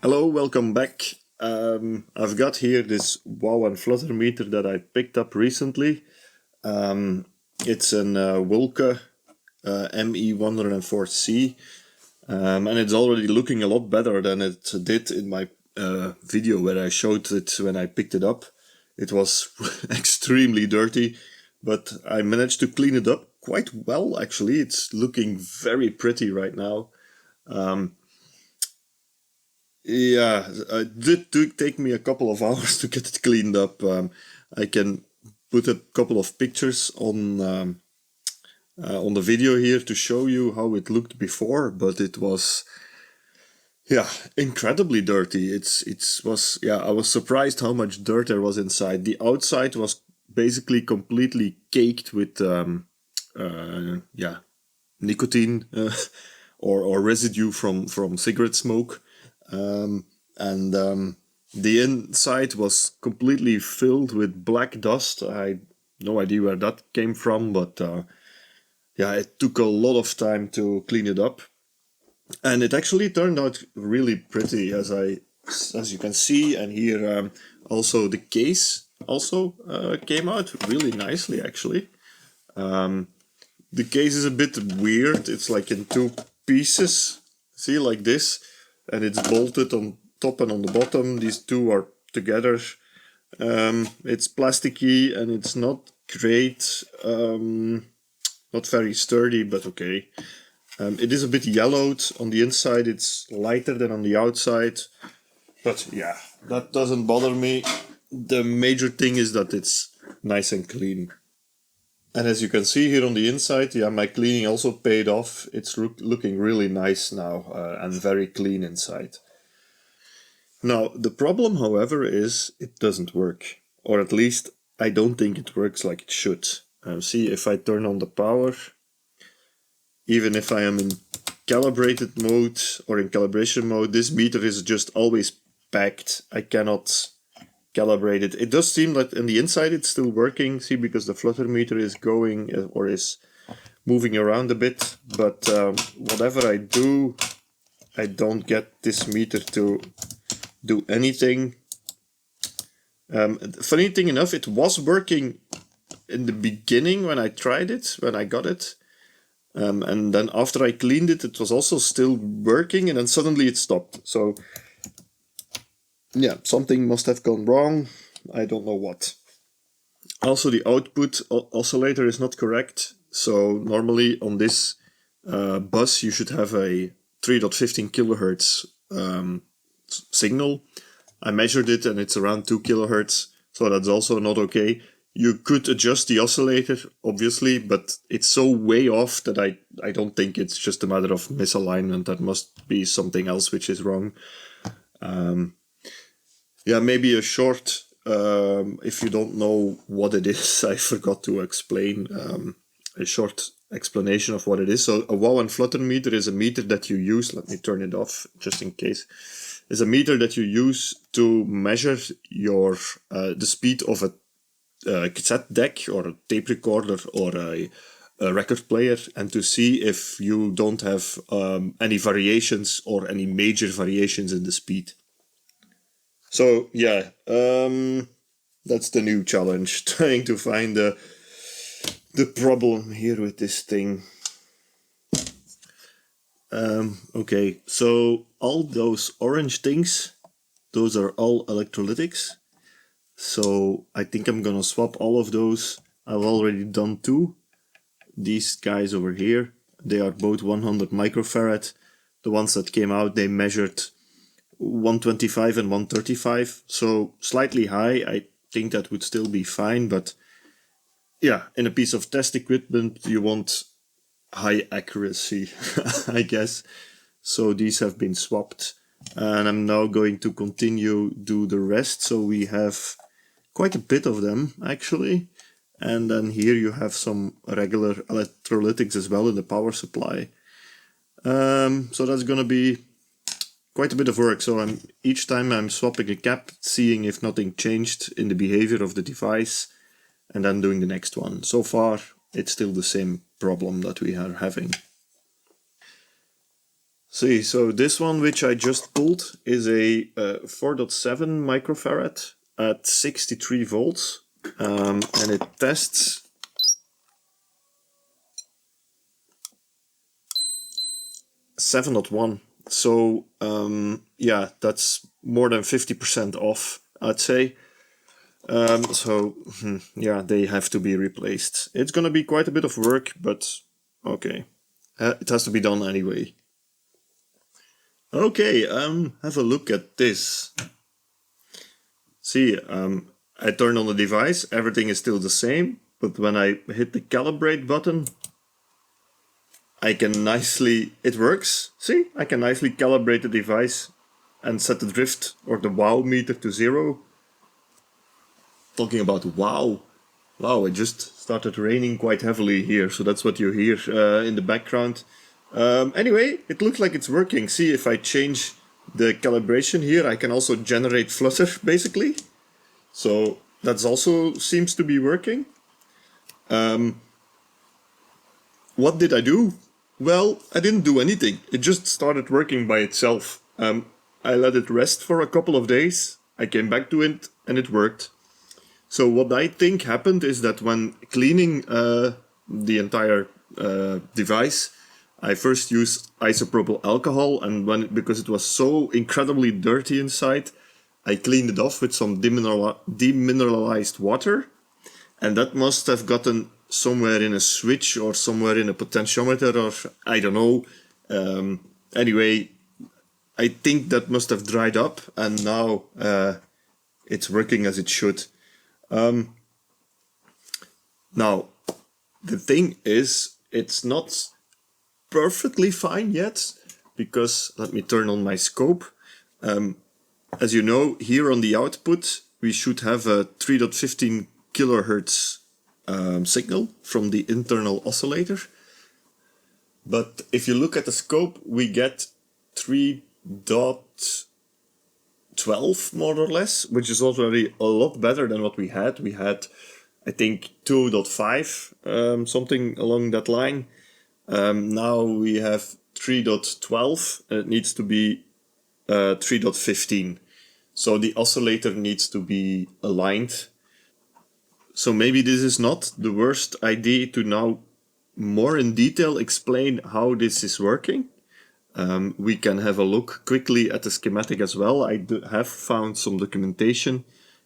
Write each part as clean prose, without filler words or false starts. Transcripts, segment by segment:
Hello, welcome back. I've got here this Wow Flutter meter that I picked up recently. It's an Woelke ME104C, and it's already looking a lot better than it did in my video where I showed it when I picked it up. It was extremely dirty, but I managed to clean it up quite well actually. It's looking very pretty right now. Yeah, it did take me a couple of hours to get it cleaned up. I can put a couple of pictures on the video here to show you how it looked before, but it was, yeah, incredibly dirty. I was surprised how much dirt there was inside. The outside was basically completely caked with nicotine or residue from cigarette smoke. And the inside was completely filled with black dust. I had no idea where that came from, but yeah, it took a lot of time to clean it up, and it actually turned out really pretty, as you can see. And here also the case also came out really nicely actually. The case is a bit weird. It's like in two pieces, see, like this, and it's bolted on top and on the bottom. These two are together. It's plasticky and it's not great, not very sturdy, but okay. It is a bit yellowed on the inside. It's lighter than on the outside, but yeah, that doesn't bother me. The major thing is that it's nice and clean. And as you can see here on the inside, yeah, my cleaning also paid off. It's looking really nice now and very clean inside. Now, the problem, however, is it doesn't work. Or at least I don't think it works like it should. See, if I turn on the power, even if I am in calibrated mode or in calibration mode, this meter is just always packed. I cannot calibrate it. It does seem that in the inside it's still working, see, because the flutter meter is going or is moving around a bit, but whatever I do, I don't get this meter to do anything. Funny thing enough, it was working in the beginning when I tried it, when I got it, and then after I cleaned it, it was also still working, and then suddenly it stopped. So yeah, something must have gone wrong. I don't know what. Also, the output oscillator is not correct. So normally on this bus you should have a 3.15 kilohertz signal. I measured it and it's around 2 kilohertz, so that's also not okay. You could adjust the oscillator, obviously, but it's so way off that I don't think it's just a matter of misalignment. That must be something else which is wrong. Yeah, maybe a short, if you don't know what it is, I forgot to explain, a short explanation of what it is. So a Wow Flutter meter is a meter that you use, let me turn it off just in case, is a meter that you use to measure your the speed of a cassette deck or a tape recorder or a record player, and to see if you don't have any variations or any major variations in the speed. So yeah, that's the new challenge, trying to find the problem here with this thing. Okay, so all those orange things, those are all electrolytics. So I think I'm gonna swap all of those. I've already done two. These guys over here, they are both 100 microfarad. The ones that came out, they measured 125 and 135, so slightly high. I think that would still be fine, but yeah, in a piece of test equipment you want high accuracy, I guess. So these have been swapped, and I'm now going to continue do the rest. So we have quite a bit of them actually, and then here you have some regular electrolytics as well in the power supply. So that's gonna be quite a bit of work. So each time I'm swapping a cap, seeing if nothing changed in the behavior of the device, and then doing the next one. So far, it's still the same problem that we are having. See, so this one which I just pulled is a 4.7 microfarad at 63 volts, and it tests 7.1. So yeah, that's more than 50% off, I'd say. Yeah, they have to be replaced. It's gonna be quite a bit of work, but okay, it has to be done anyway. Okay, have a look at this. See, I turn on the device, everything is still the same, but when I hit the calibrate button, I can nicely, it works. See, I can nicely calibrate the device and set the drift or the wow meter to 0. Talking about wow. Wow, it just started raining quite heavily here, so that's what you hear in the background. Anyway, it looks like it's working. See, if I change the calibration here, I can also generate flutter, basically. So that also seems to be working. What did I do? Well, I didn't do anything. It just started working by itself. I let it rest for a couple of days. I came back to it and it worked. So what I think happened is that when cleaning the entire device, I first used isopropyl alcohol, and because it was so incredibly dirty inside, I cleaned it off with some demineralized water, and that must have gotten somewhere in a switch or somewhere in a potentiometer, or I don't know. Anyway, I think that must have dried up, and now it's working as it should. Now, the thing is, it's not perfectly fine yet, because let me turn on my scope. As you know, here on the output, we should have a 3.15 kilohertz signal from the internal oscillator. But if you look at the scope, we get 3.12 more or less, which is already a lot better than what we had. We had, I think, 2.5, something along that line. Now we have 3.12, and it needs to be 3.15. So the oscillator needs to be aligned. So maybe this is not the worst idea to now more in detail explain how this is working. We can have a look quickly at the schematic as well. I have found some documentation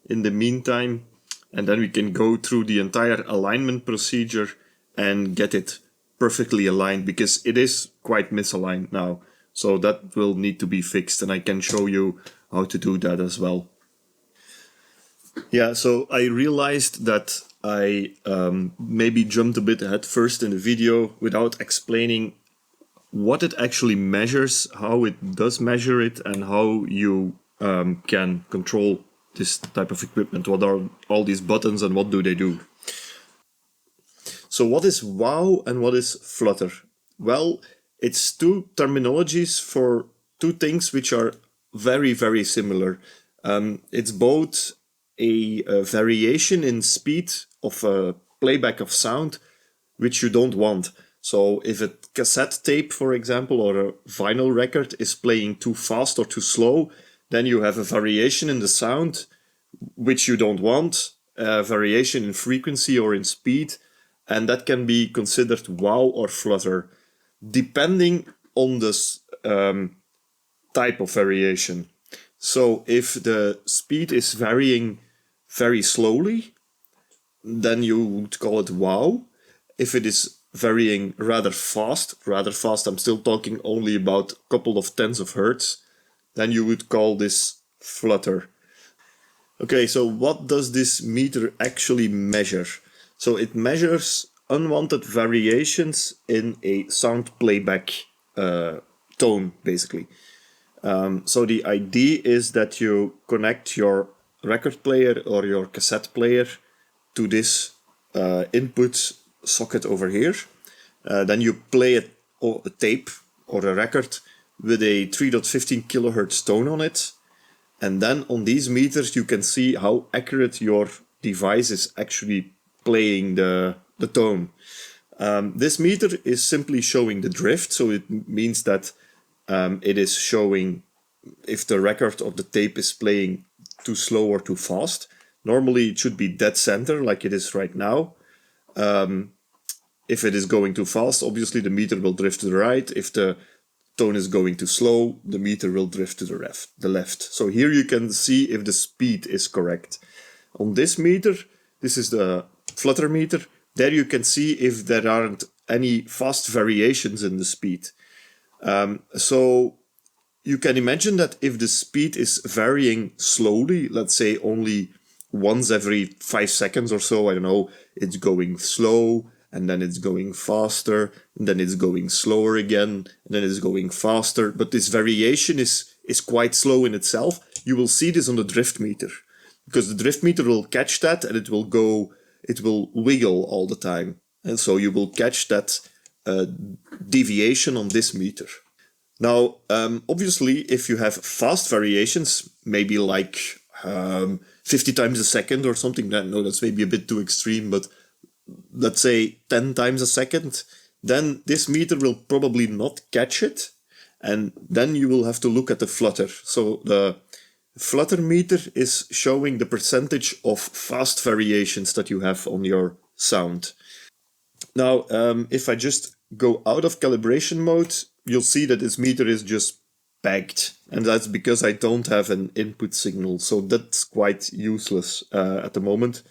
in the meantime, and then we can go through the entire alignment procedure and get it perfectly aligned, because it is quite misaligned now. So that will need to be fixed, and I can show you how to do that as well. Yeah, so I realized that I maybe jumped a bit ahead first in the video without explaining what it actually measures, how it does measure it, and how you can control this type of equipment. What are all these buttons and what do they do? So what is wow and what is flutter? Well, it's two terminologies for two things which are very, very similar. It's both a variation in speed of a playback of sound, which you don't want. So if a cassette tape, for example, or a vinyl record is playing too fast or too slow, then you have a variation in the sound, which you don't want, a variation in frequency or in speed, and that can be considered wow or flutter, depending on this type of variation. So if the speed is varying very slowly, then you would call it wow. If it is varying rather fast, I'm still talking only about a couple of tens of hertz, then you would call this flutter. Okay, so what does this meter actually measure? So it measures unwanted variations in a sound playback tone, basically. So the idea is that you connect your record player or your cassette player to this input socket over here. Then you play a tape or a record with a 3.15 kilohertz tone on it. And then on these meters you can see how accurate your device is actually playing the tone. This meter is simply showing the drift, so it means that it is showing if the record of the tape is playing too slow or too fast. Normally it should be dead center like it is right now. If it is going too fast, obviously the meter will drift to the right. If the tone is going too slow, the meter will drift to the left. So here you can see if the speed is correct. On this meter, this is the flutter meter, there you can see if there aren't any fast variations in the speed. So you can imagine that if the speed is varying slowly, let's say only once every 5 seconds or so, I don't know, it's going slow, and then it's going faster, and then it's going slower again, and then it's going faster, but this variation is quite slow in itself. You will see this on the drift meter, because the drift meter will catch that, and it will wiggle all the time. And so you will catch that deviation on this meter. Now, obviously, if you have fast variations, maybe like 50 times a second or something, no, that's maybe a bit too extreme, but let's say 10 times a second, then this meter will probably not catch it, and then you will have to look at the flutter. So the flutter meter is showing the percentage of fast variations that you have on your sound. Now, if I just go out of calibration mode, you'll see that this meter is just pegged, and that's because I don't have an input signal, so that's quite useless at the moment.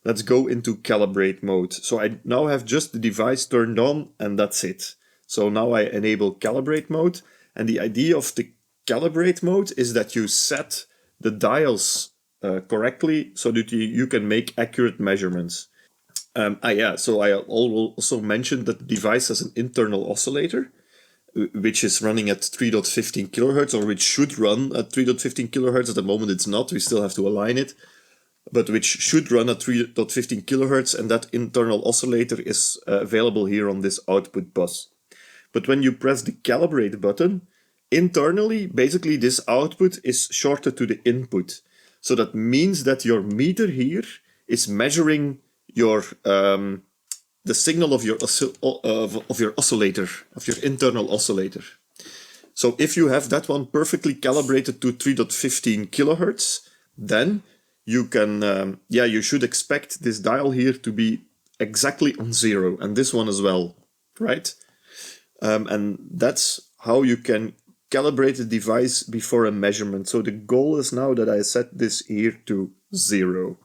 Let's go into calibrate mode. So I now have just the device turned on, and that's it. So now I enable calibrate mode, and the idea of the calibrate mode is that you set the dials correctly so that you can make accurate measurements. So I also mentioned that the device has an internal oscillator, which is running at 3.15 kilohertz, or which should run at 3.15 kilohertz. At the moment it's not, we still have to align it, but which should run at 3.15 kilohertz, and that internal oscillator is available here on this output bus. But when you press the calibrate button, internally, basically this output is shorted to the input. So that means that your meter here is measuring your the signal of your oscillator, of your internal oscillator. So if you have that one perfectly calibrated to 3.15 kilohertz, then you can, you should expect this dial here to be exactly on 0, and this one as well, right? And that's how you can calibrate the device before a measurement. So the goal is now that I set this here to 0.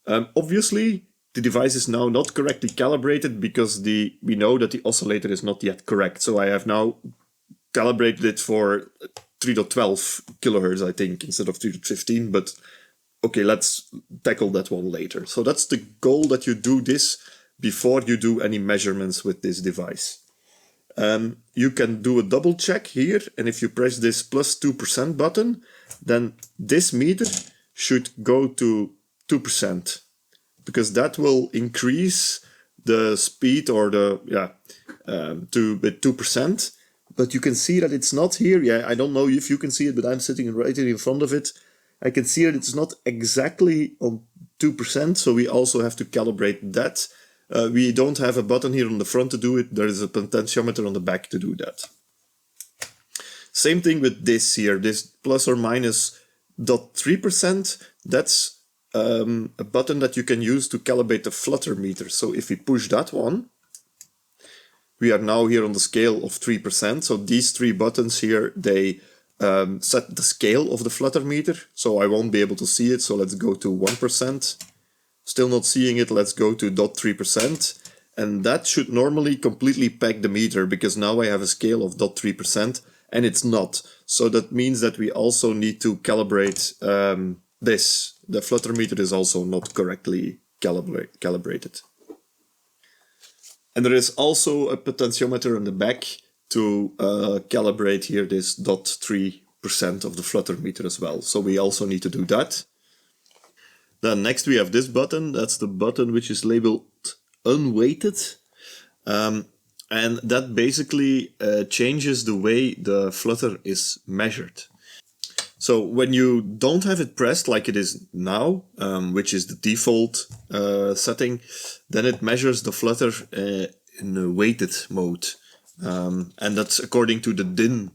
Obviously, the device is now not correctly calibrated because we know that the oscillator is not yet correct. So I have now calibrated it for 3.12 kilohertz, I think, instead of 3.15, but okay, let's tackle that one later. So that's the goal, that you do this before you do any measurements with this device. You can do a double check here, and if you press this plus 2% button, then this meter should go to 2%, because that will increase the speed or the, to 2%. But you can see that it's not here. Yeah, I don't know if you can see it, but I'm sitting right here in front of it. I can see that it's not exactly on 2%, so we also have to calibrate that. We don't have a button here on the front to do it. There is a potentiometer on the back to do that. Same thing with this here, this plus or minus 0.3%. That's a button that you can use to calibrate the flutter meter. So if we push that one, we are now here on the scale of 3%. So these 3 buttons here, they set the scale of the flutter meter. So I won't be able to see it. So let's go to 1%. Still not seeing it. Let's go to 0.3%. And that should normally completely peg the meter, because now I have a scale of 0.3% and it's not. So that means that we also need to calibrate this. The flutter meter is also not correctly calibrated. And there is also a potentiometer on the back to calibrate here this 0.3% of the flutter meter as well. So we also need to do that. Then next we have this button. That's the button which is labeled unweighted. And that basically changes the way the flutter is measured. So when you don't have it pressed like it is now, which is the default setting, then it measures the flutter in a weighted mode. And that's according to the DIN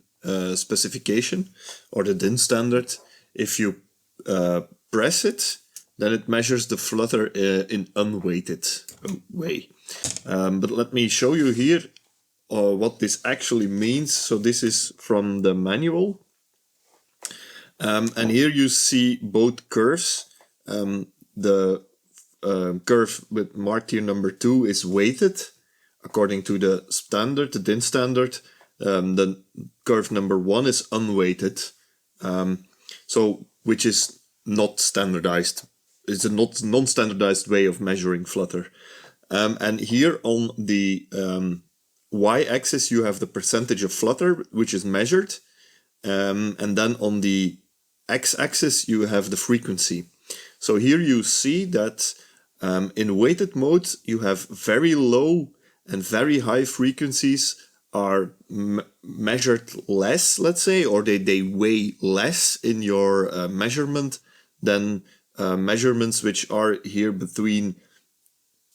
specification or the DIN standard. If you press it, then it measures the flutter in unweighted way. But let me show you here what this actually means. So this is from the manual. And here you see both curves. The curve with marked here number 2 is weighted according to the standard, the DIN standard. The curve number 1 is unweighted, so which is not standardized. It's a non-standardized way of measuring flutter. And here on the y-axis you have the percentage of flutter which is measured, and then on the x-axis you have the frequency. So here you see that in weighted mode you have very low and very high frequencies are measured less, let's say, or they weigh less in your measurement than measurements which are here between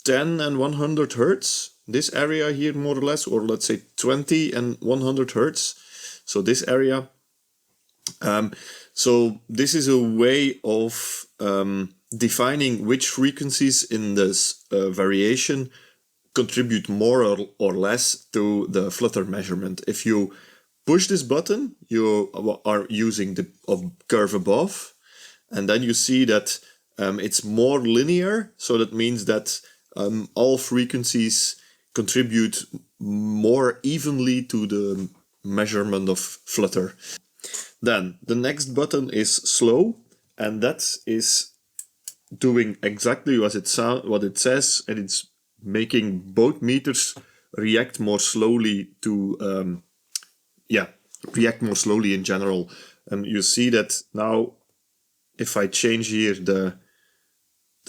10 and 100 Hertz, this area here more or less, or let's say 20 and 100 Hertz, so this area. So this is a way of defining which frequencies in this variation contribute more or less to the flutter measurement. If you push this button, you are using the curve above, and then you see that it's more linear, so that means that all frequencies contribute more evenly to the measurement of flutter. Then the next button is slow, and that is doing exactly what it says, and it's making both meters react more slowly to react more slowly in general. You see that now if I change here the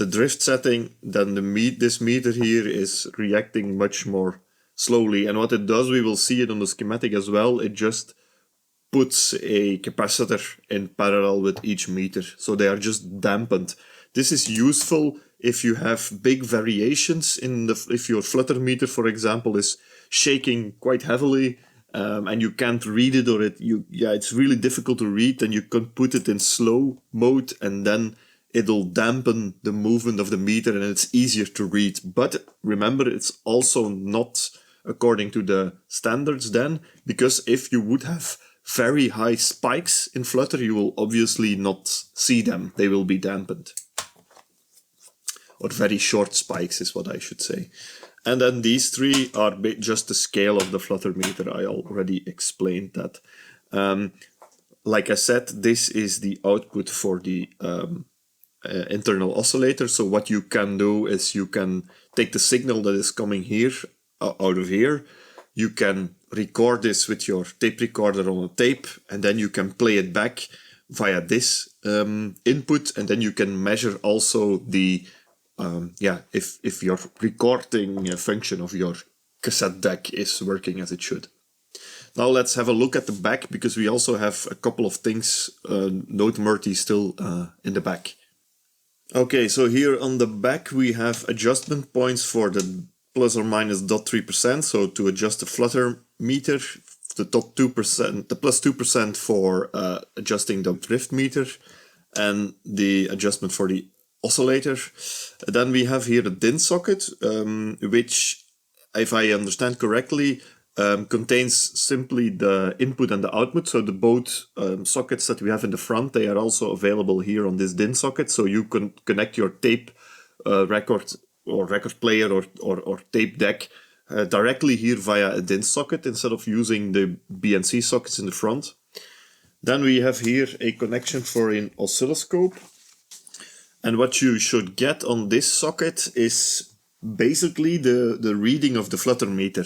drift setting, then this meter here is reacting much more slowly. And what it does, we will see it on the schematic as well, it just puts a capacitor in parallel with each meter, so they are just dampened. This is useful if you have big variations in if your flutter meter, for example, is shaking quite heavily, and you can't read it, or it's really difficult to read, and you can put it in slow mode, and then it'll dampen the movement of the meter, and it's easier to read. But remember, it's also not according to the standards then, because if you would have very high spikes in flutter, you will obviously not see them. They will be dampened. Or very short spikes is what I should say. And then these three are just the scale of the flutter meter. I already explained that. Like I said, this is the output for the internal oscillator. So what you can do is you can take the signal that is coming here, out of here. You can record this with your tape recorder on a tape, and then you can play it back via this input, and then you can measure also the if your recording function of your cassette deck is working as it should. Now let's have a look at the back, because we also have a couple of things noteworthy still in the back. Okay, so here on the back we have adjustment points for the plus or minus 0.3%, so to adjust the flutter meter, the top 2%, the plus 2% for adjusting the drift meter, and the adjustment for the oscillator. Then we have here a DIN socket, which, if I understand correctly, contains simply the input and the output. So the both sockets that we have in the front, they are also available here on this DIN socket. So you can connect your tape record or record player or tape deck directly here via a DIN socket instead of using the BNC sockets in the front. Then we have here a connection for an oscilloscope. And what you should get on this socket is basically the reading of the flutter meter.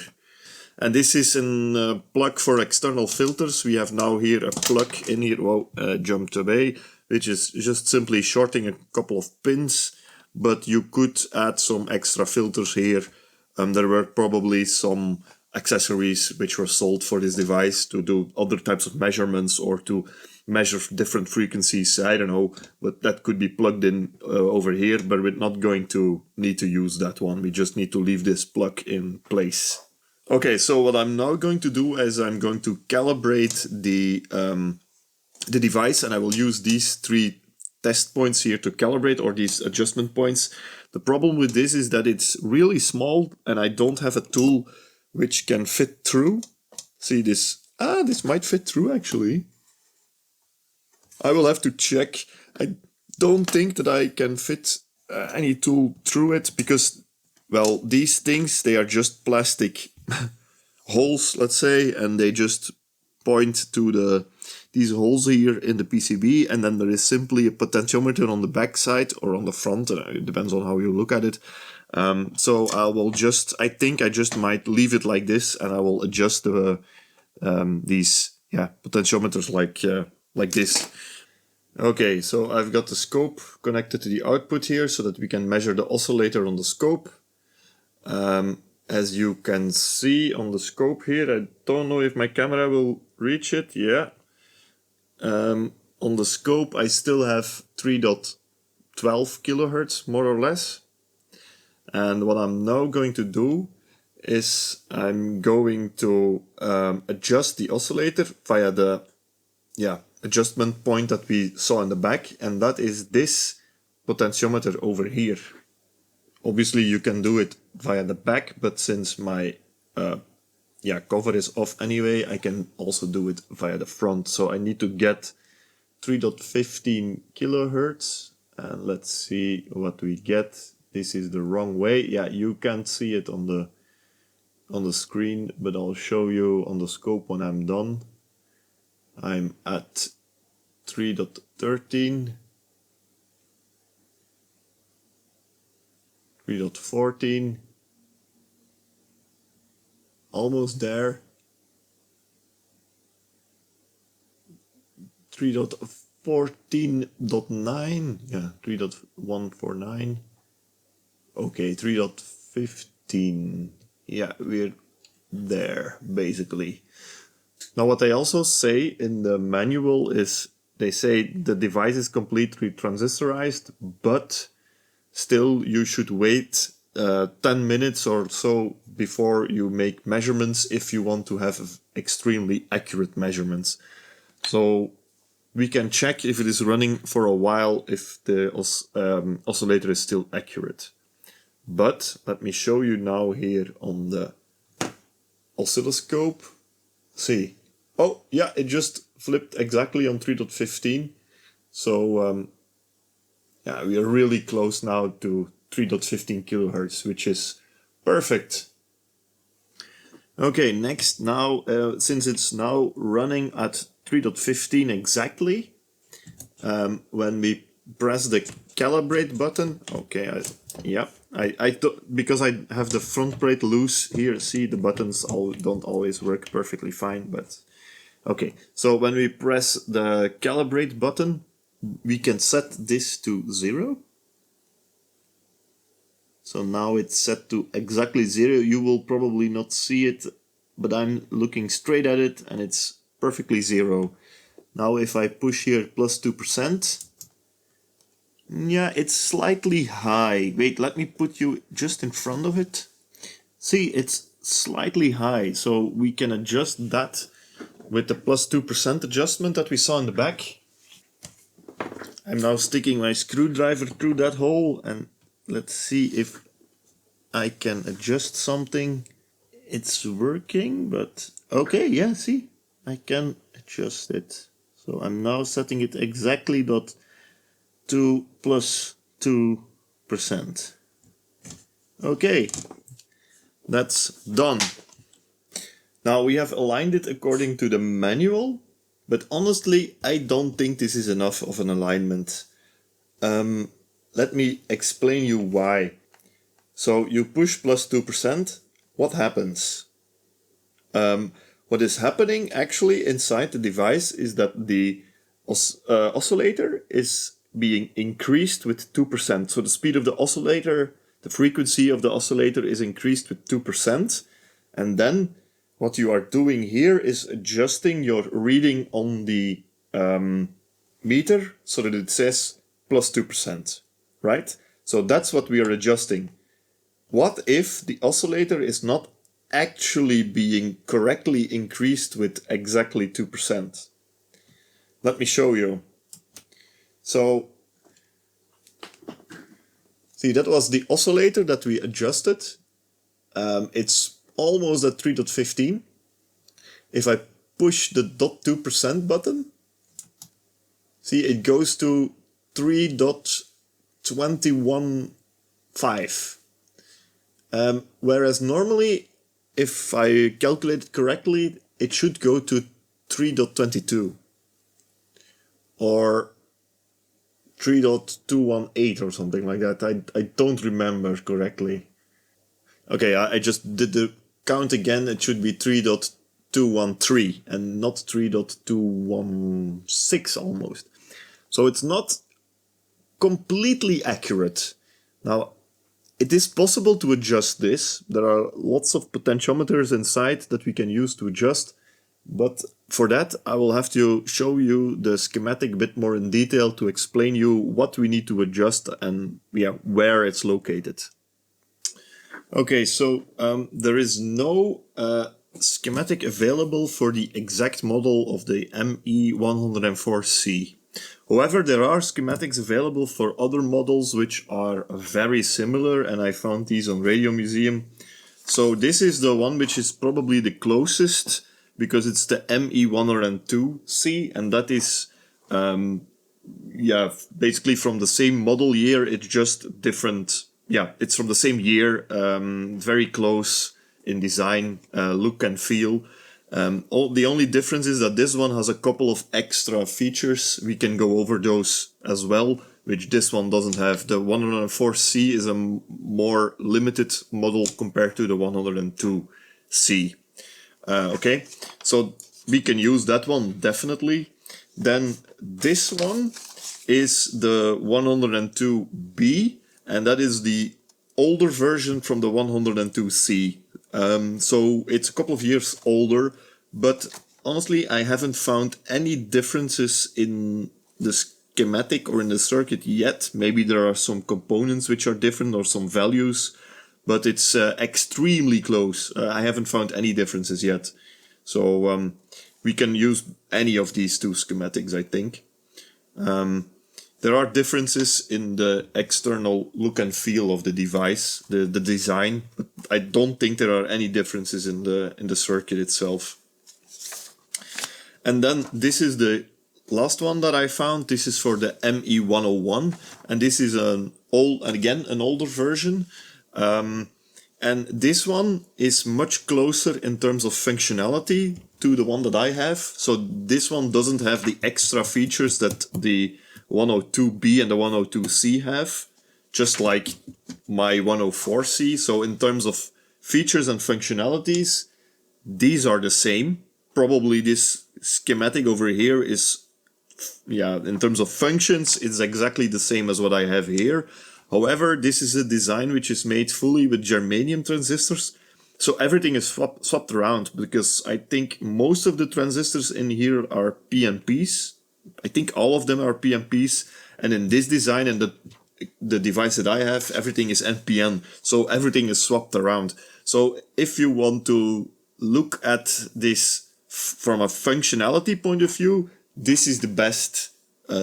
And this is a plug for external filters. We have now here a plug in here, jumped away, which is just simply shorting a couple of pins. But you could add some extra filters here. There were probably some accessories which were sold for this device to do other types of measurements or to measure different frequencies, I don't know, but that could be plugged in over here, but we're not going to need to use that one. We just need to leave this plug in place. Okay, so what I'm now going to do is I'm going to calibrate the device, and I will use these 3 test points here to calibrate, or these adjustment points. The problem with this is that it's really small and I don't have a tool which can fit through. See this? This might fit through actually. I will have to check. I don't think that I can fit any tool through it because, well, these things, they are just plastic holes, let's say, and they just point to these holes here in the PCB, and then there is simply a potentiometer on the back side or on the front, it depends on how you look at it. So I think I just might leave it like this, and I will adjust these potentiometers like this. Okay, so I've got the scope connected to the output here so that we can measure the oscillator on the scope. As you can see on the scope here, I don't know if my camera will reach it. Yeah. On the scope I still have 3.12 kilohertz more or less. And what I'm now going to do is I'm going to adjust the oscillator via the adjustment point that we saw in the back, and that is this potentiometer over here. Obviously you can do it via the back, but since my cover is off anyway, I can also do it via the front. So I need to get 3.15 kilohertz, and let's see what we get. This is the wrong way. Yeah, you can't see it on the screen, but I'll show you on the scope when I'm done. I'm at 3.13, 3.14, almost there, 3.14.9, yeah, 3.149, okay, 3.15, yeah, we're there, basically. Now what they also say in the manual is, they say the device is completely transistorized, but still you should wait 10 minutes or so before you make measurements if you want to have extremely accurate measurements. So we can check if it is running for a while if the oscillator is still accurate. But let me show you now here on the oscilloscope. See, oh yeah, it just flipped exactly on 3.15. So yeah, we are really close now to 3.15 kilohertz, which is perfect. Okay, next now, since it's now running at 3.15 exactly, when we press the calibrate button, okay, because I have the front plate loose here, see the buttons don't always work perfectly fine, but okay. So when we press the calibrate button, we can set this to 0. So now it's set to exactly 0. You will probably not see it, but I'm looking straight at it and it's perfectly 0. Now if I push here plus 2%, yeah, it's slightly high. Wait, let me put you just in front of it. See, it's slightly high, so we can adjust that with the plus 2% adjustment that we saw in the back. I'm now sticking my screwdriver through that hole and let's see if I can adjust something. It's working, but okay, yeah, see, I can adjust it. So I'm now setting it exactly to plus 2%. Okay, that's done. Now we have aligned it according to the manual, but honestly, I don't think this is enough of an alignment. Let me explain you why. So you push plus 2%, what happens? What is happening actually inside the device is that the oscillator is being increased with 2%. So the speed of the oscillator, the frequency of the oscillator is increased with 2%. And then what you are doing here is adjusting your reading on the meter so that it says plus 2%, right? So that's what we are adjusting. What if the oscillator is not actually being correctly increased with exactly 2%. Let me show you. So, see, that was the oscillator that we adjusted. It's almost at 3.15. If I push the 0.2% button, see, it goes to 3.215. Whereas normally, if I calculate it correctly, it should go to 3.22 or 3.218 or something like that. I don't remember correctly. Okay, I just did the count again. It should be 3.213 and not 3.216 almost. So it's not completely accurate. Now, it is possible to adjust this. There are lots of potentiometers inside that we can use to adjust. But for that, I will have to show you the schematic a bit more in detail to explain you what we need to adjust and where it's located. Okay, so there is no schematic available for the exact model of the ME104C. However, there are schematics available for other models which are very similar, and I found these on Radio Museum. So this is the one which is probably the closest, because it's the ME104C, and that is basically from the same model year. It's just different. It's from the same year, very close in design, look and feel. The only difference is that this one has a couple of extra features. We can go over those as well, which this one doesn't have. The 104C is a more limited model compared to the 102C. Okay, so we can use that one definitely. Then this one is the 102B, and that is the older version from the 102C. So it's a couple of years older, but honestly, I haven't found any differences in the schematic or in the circuit yet. Maybe there are some components which are different or some values, but it's extremely close. I haven't found any differences yet. So we can use any of these two schematics, I think. There are differences in the external look and feel of the device, the design, but I don't think there are any differences in the circuit itself. And then this is the last one that I found. This is for the ME101, and this is an older version. And this one is much closer in terms of functionality to the one that I have. So this one doesn't have the extra features that the 102B and the 102C have, just like my 104C. So in terms of features and functionalities, these are the same. Probably this schematic over here is, in terms of functions, it's exactly the same as what I have here. However, this is a design which is made fully with germanium transistors. So everything is swapped around, because I think most of the transistors in here are PNPs. I think all of them are PNPs, and in this design and the device that I have, everything is NPN, so everything is swapped around. So if you want to look at this from a functionality point of view, this is the best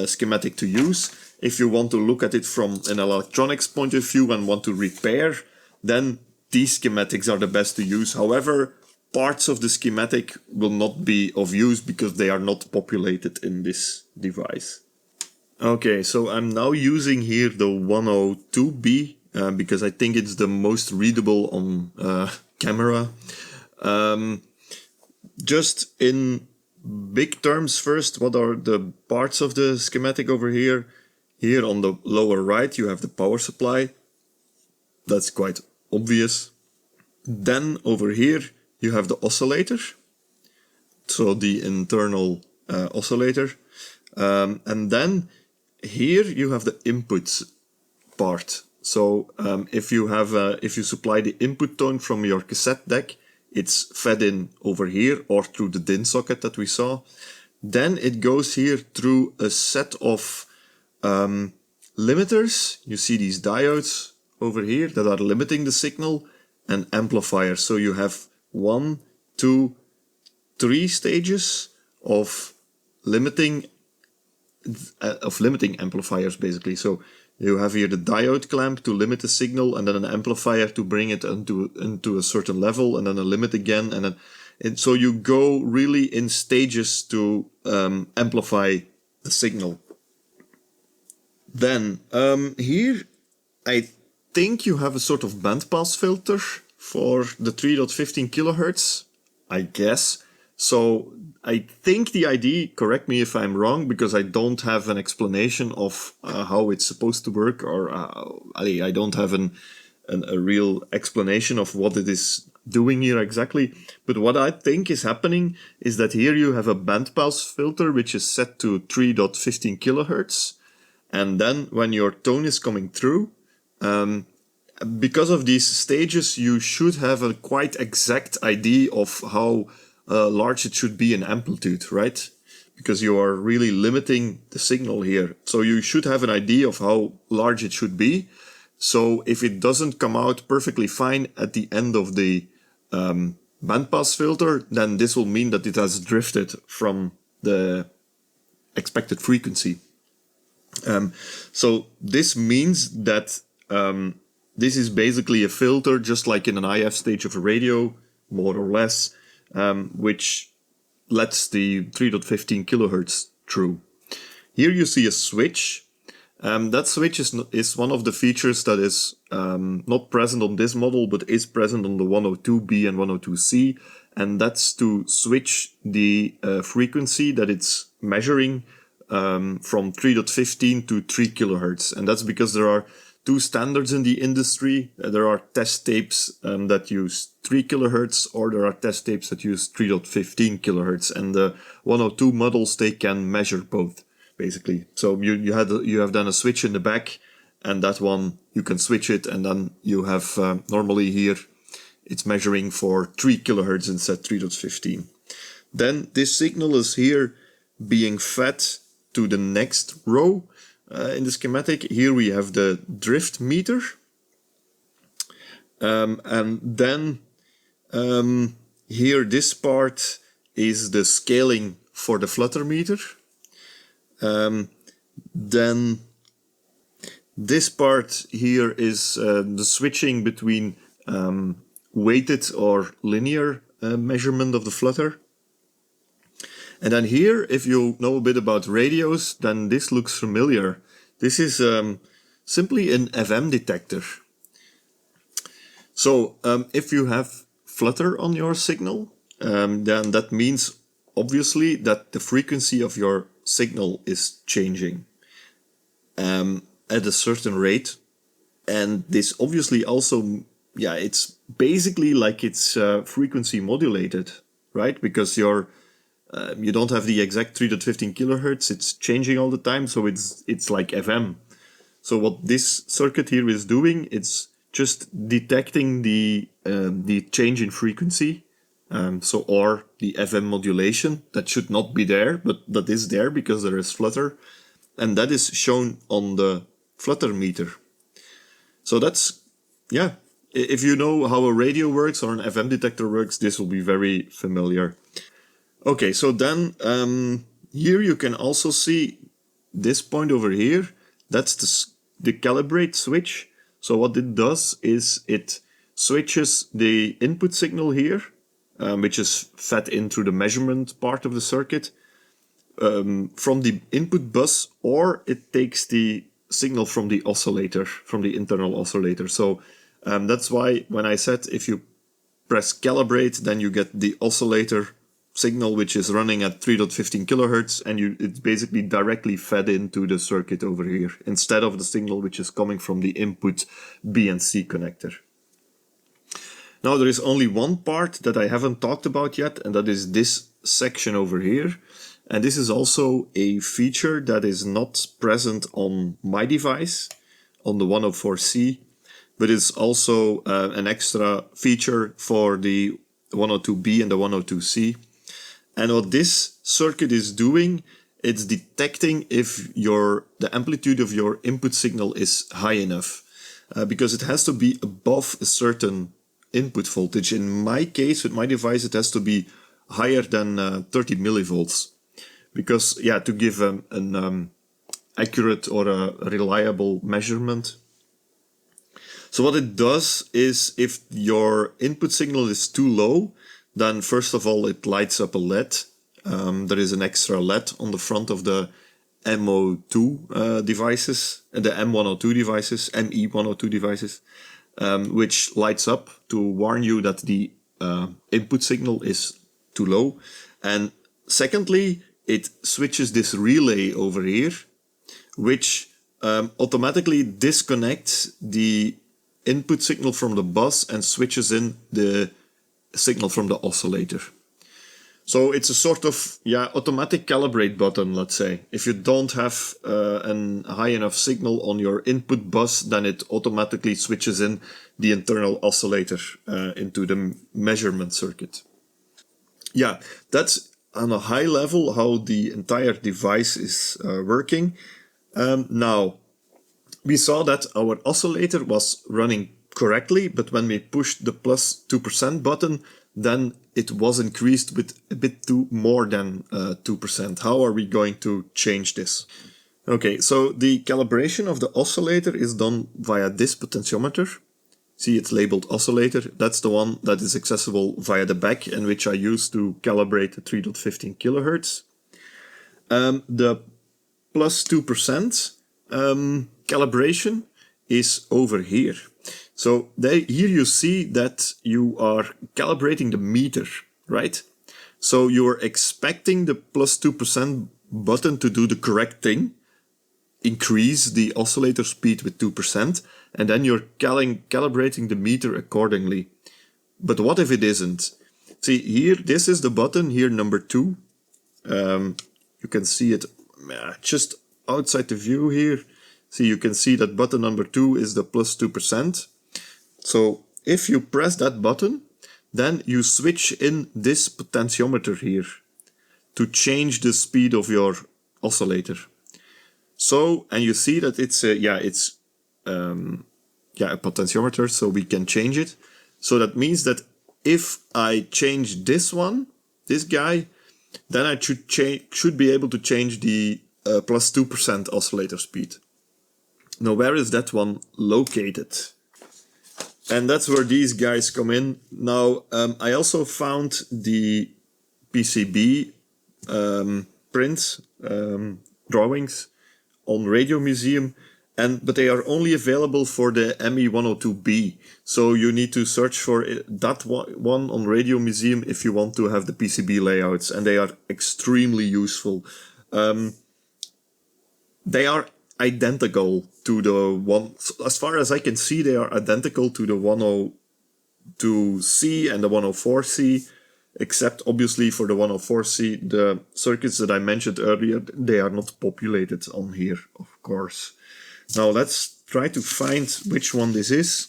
schematic to use. If you want to look at it from an electronics point of view and want to repair, then these schematics are the best to use. However, parts of the schematic will not be of use because they are not populated in this device. Okay, so I'm now using here the 102B because I think it's the most readable on camera. Just in big terms first, what are the parts of the schematic over here? Here on the lower right you have the power supply. That's quite obvious. Then over here you have the oscillator, so the internal oscillator, and then here you have the input part. So if you supply the input tone from your cassette deck, it's fed in over here or through the DIN socket that we saw. Then it goes here through a set of limiters. You see these diodes over here that are limiting the signal, and amplifiers. So you have 1, 2, 3 stages of limiting amplifiers, basically. So you have here the diode clamp to limit the signal, and then an amplifier to bring it into a certain level, and then a limit again, and then so you go really in stages to amplify the signal. Then here I think you have a sort of bandpass filter for the 3.15 kilohertz, I guess. So I think the idea, correct me if I'm wrong, because I don't have an explanation of how it's supposed to work, or I don't have a real explanation of what it is doing here exactly. But what I think is happening is that here you have a bandpass filter which is set to 3.15 kilohertz. And then when your tone is coming through, because of these stages, you should have a quite exact idea of how large it should be in amplitude, right? Because you are really limiting the signal here. So you should have an idea of how large it should be. So if it doesn't come out perfectly fine at the end of the bandpass filter, then this will mean that it has drifted from the expected frequency. So this means that this is basically a filter, just like in an IF stage of a radio, more or less, which lets the 3.15 kilohertz through. Here you see a switch. That switch is one of the features that is not present on this model, but is present on the 102B and 102C, and that's to switch the frequency that it's measuring from 3.15 to 3 kilohertz. And that's because there are two standards in the industry. There are test tapes that use 3 kilohertz, or there are test tapes that use 3.15 kilohertz. And the 102 models, they can measure both, basically. So you have then a switch in the back, and that one you can switch it, and then you have normally here it's measuring for 3 kilohertz instead 3.15. Then this signal is here being fed to the next row in the schematic. Here we have the drift meter, and then here this part is the scaling for the flutter meter. Then this part here is the switching between weighted or linear measurement of the flutter. And then here, if you know a bit about radios, then this looks familiar. This is simply an FM detector. So if you have flutter on your signal, then that means obviously that the frequency of your signal is changing at a certain rate. And this obviously also, it's basically like it's frequency modulated, right? Because you don't have the exact 3.15 kilohertz, it's changing all the time, so it's like FM. So what this circuit here is doing, it's just detecting the change in frequency, or the FM modulation that should not be there, but that is there because there is flutter, and that is shown on the flutter meter. So that's, if you know how a radio works or an FM detector works, this will be very familiar. Okay, so then here you can also see this point over here. That's the calibrate switch. So what it does is it switches the input signal here, which is fed in through the measurement part of the circuit, from the input bus, or it takes the signal from the oscillator, from the internal oscillator. So that's why when I said if you press calibrate, then you get the oscillator signal, which is running at 3.15 kilohertz, and it's basically directly fed into the circuit over here, instead of the signal which is coming from the input B and C connector. Now there is only one part that I haven't talked about yet, and that is this section over here. And this is also a feature that is not present on my device, on the 104C, but it's also an extra feature for the 102B and the 102C. And what this circuit is doing, it's detecting if the amplitude of your input signal is high enough, because it has to be above a certain input voltage. In my case, with my device, it has to be higher than 30 millivolts. Because, yeah, to give an accurate or a reliable measurement. So what it does is, if your input signal is too low, then first of all it lights up a LED. There is an extra LED on the front of the MO2 devices, the M102 devices, ME102 devices, which lights up to warn you that the input signal is too low. And secondly, it switches this relay over here, which automatically disconnects the input signal from the bus and switches in the signal from the oscillator. So it's a sort of automatic calibrate button, let's say. If you don't have a high enough signal on your input bus, then it automatically switches in the internal oscillator into the measurement circuit. Yeah, that's on a high level how the entire device is working. Now, we saw that our oscillator was running correctly, but when we pushed the plus 2% button, then it was increased with a bit more than 2%. How are we going to change this? Okay, so the calibration of the oscillator is done via this potentiometer. See, it's labeled oscillator. That's the one that is accessible via the back and which I use to calibrate the 3.15 kilohertz. The plus 2% calibration is over here. So here you see that you are calibrating the meter, right? So you're expecting the plus 2% button to do the correct thing, increase the oscillator speed with 2%, and then you're calibrating the meter accordingly. But what if it isn't? See, here, this is the button, here, number 2. You can see it just outside the view here. See, you can see that button number 2 is the plus 2%. So if you press that button, then you switch in this potentiometer here to change the speed of your oscillator. So, and you see that it's a potentiometer, so we can change it. So that means that if I change this one, this guy, then I should be able to change the plus 2% oscillator speed. Now, where is that one located? And that's where these guys come in. Now, I also found the PCB prints, drawings on Radio Museum, but they are only available for the ME102B. So you need to search for that one on Radio Museum if you want to have the PCB layouts, and they are extremely useful. They are identical to the one, as far as I can see, they are identical to the 102C and the 104C, except obviously for the 104C, the circuits that I mentioned earlier, they are not populated on here, of course. Now let's try to find which one this is.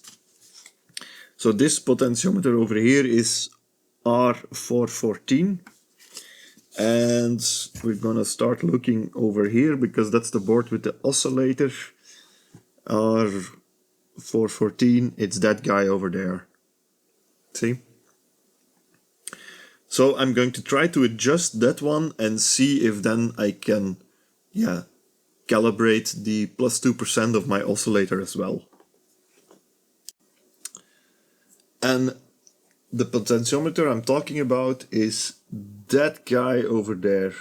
So this potentiometer over here is R414. And we're gonna start looking over here because that's the board with the oscillator. R414, it's that guy over there. See? So I'm going to try to adjust that one and see if then I can, calibrate the plus 2% of my oscillator as well. And the potentiometer I'm talking about is that guy over there.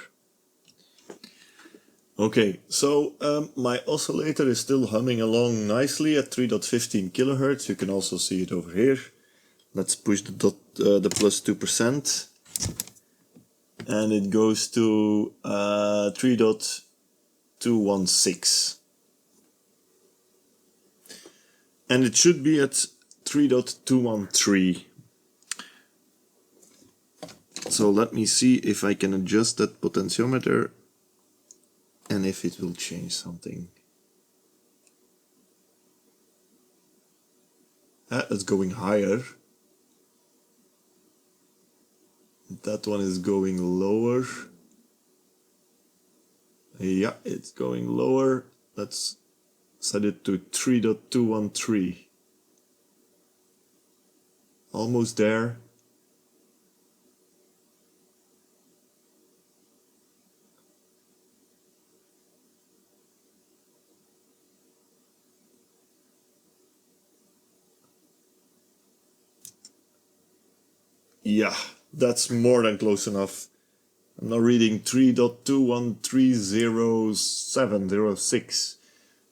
Okay, so my oscillator is still humming along nicely at 3.15 kilohertz. You can also see it over here. Let's push the plus 2%. And it goes to 3.216. And it should be at 3.213. So let me see if I can adjust that potentiometer and if it will change something. It's going higher. That one is going lower. Yeah, it's going lower. Let's set it to 3.213. Almost there. Yeah, that's more than close enough. I'm now reading 3.2130706.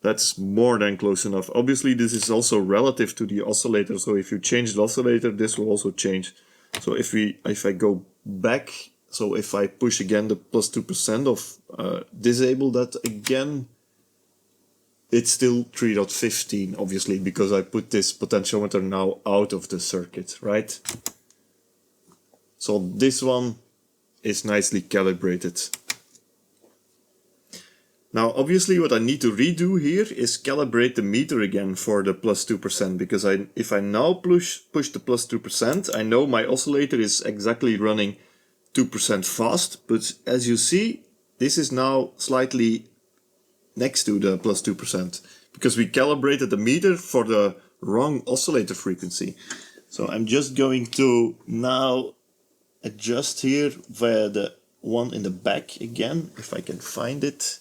That's more than close enough. Obviously, this is also relative to the oscillator, so if you change the oscillator, this will also change. So if I go back, so if I push again the plus 2% of disable that again, it's still 3.15, obviously, because I put this potentiometer now out of the circuit, right? So this one is nicely calibrated. Now, obviously, what I need to redo here is calibrate the meter again for the plus 2%, because if I now push the plus 2%, I know my oscillator is exactly running 2% fast, but as you see, this is now slightly next to the plus 2%, because we calibrated the meter for the wrong oscillator frequency. So I'm just going to now adjust here via the one in the back again, if I can find it.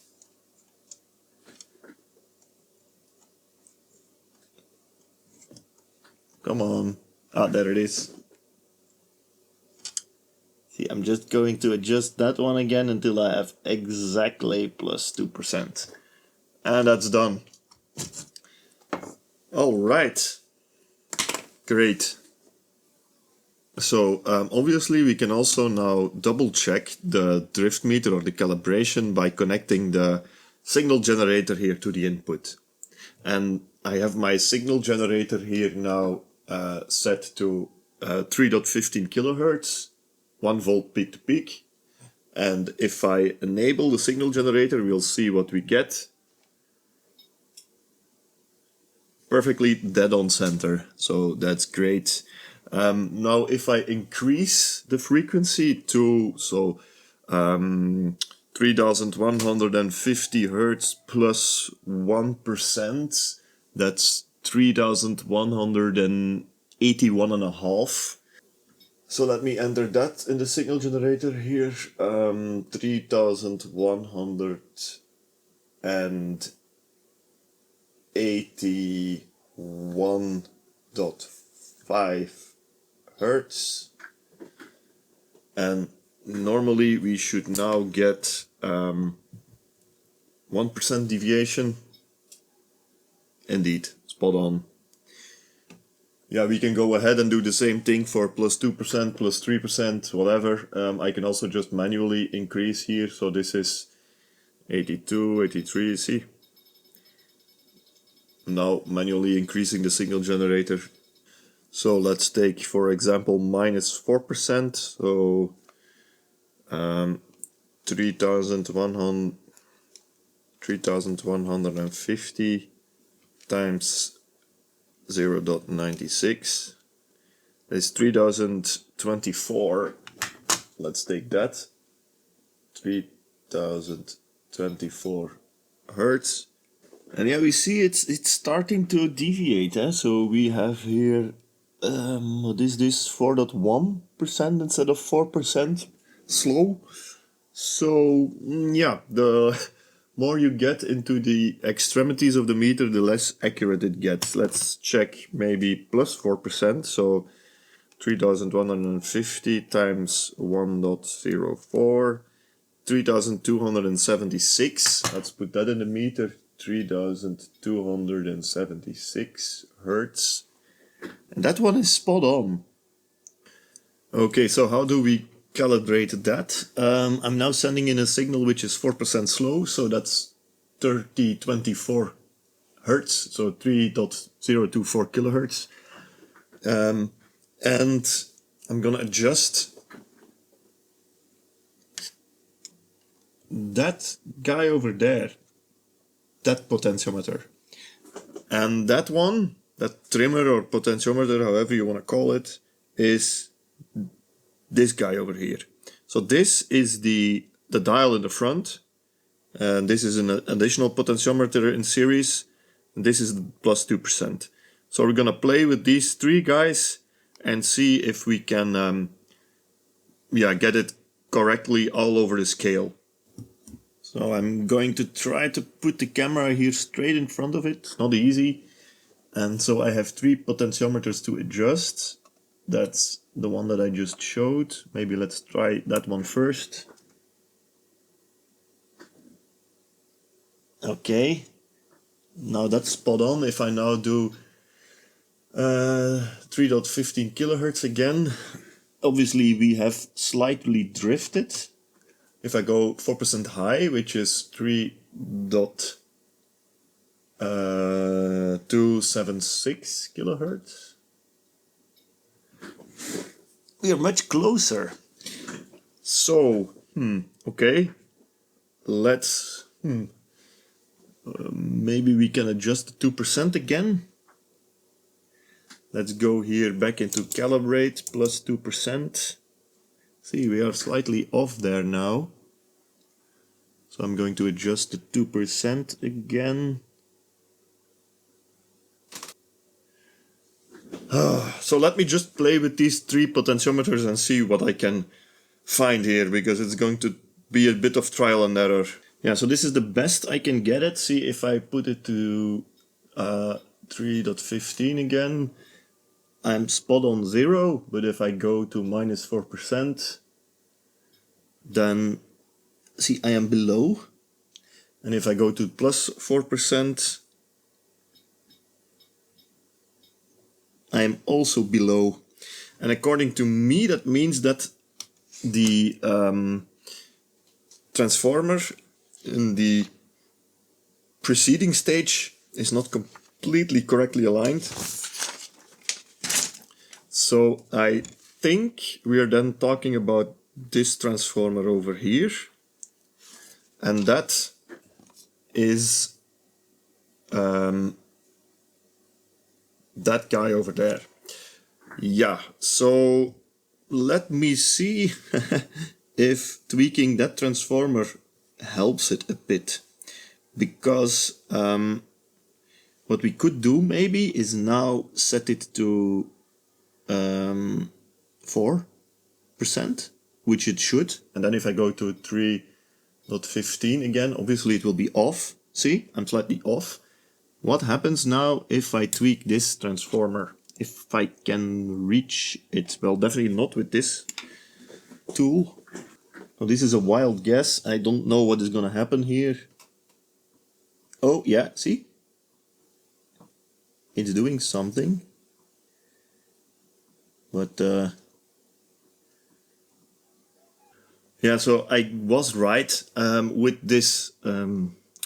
Come on. Ah, there it is. See, I'm just going to adjust that one again until I have exactly plus 2%. And that's done. Alright. Great. So, obviously we can also now double check the drift meter or the calibration by connecting the signal generator here to the input. And I have my signal generator here now set to 3.15 kilohertz, 1 volt peak to peak. And if I enable the signal generator, we'll see what we get. Perfectly dead on center, so that's great. Now if I increase the frequency to 3150 Hertz plus 1%, that's 3181.5. So let me enter that in the signal generator here. 3181.5 Hertz. And normally we should now get 1% deviation. Indeed, spot on. Yeah, we can go ahead and do the same thing for plus 2%, plus 3%, whatever. I can also just manually increase here. So this is 82, 83, see? Now manually increasing the signal generator. So let's take, for example, minus 4%. So 3150 times 0.96 is 3024. Let's take that. 3024 Hertz. And yeah, we see it's starting to deviate. So we have here, what is this, 4.1% instead of 4% slow. So yeah, the more you get into the extremities of the meter, the less accurate it gets. Let's check maybe plus 4%. So 3150 times 1.04, 3276. Let's put that in the meter. 3276 Hertz. And that one is spot on. Okay, so how do we calibrate that? I'm now sending in a signal which is 4% slow, so that's 3024 Hertz, so 3.024 kilohertz. And I'm gonna adjust that guy over there, that potentiometer. And that one, that trimmer or potentiometer, however you want to call it, is this guy over here. So this is the dial in the front, and this is an additional potentiometer in series, and this is the plus 2%. So we're gonna play with these three guys and see if we can get it correctly all over the scale. So I'm going to try to put the camera here straight in front of it. It's not easy. And so I have 3 potentiometers to adjust. That's the one that I just showed. Maybe let's try that one first. Okay. Now that's spot on. If I now do 3.15 kilohertz again, obviously we have slightly drifted. If I go 4% high, which is 3.276 kilohertz, we are much closer. So, okay, let's, maybe we can adjust the 2% again. Let's go here back into calibrate, plus 2%. See, we are slightly off there now. So I'm going to adjust the 2% again. So let me just play with these 3 potentiometers and see what I can find here, because it's going to be a bit of trial and error. Yeah, so this is the best I can get it. See, if I put it to 3.15 again, I'm spot on 0, but if I go to minus 4%, then see, I am below. And if I go to plus 4%, I am also below. And according to me, that means that the transformer in the preceding stage is not completely correctly aligned. So I think we are then talking about this transformer over here, and that is that guy over there. Yeah, so let me see if tweaking that transformer helps it a bit, because what we could do maybe is now set it to 4%, which it should, and then if I go to 3.15 again, obviously it will be off. See, I'm slightly off. What happens now if I tweak this transformer? If I can reach it? Well, definitely not with this tool. So this is a wild guess. I don't know what is going to happen here. Oh yeah, see? It's doing something. But yeah, so I was right. With this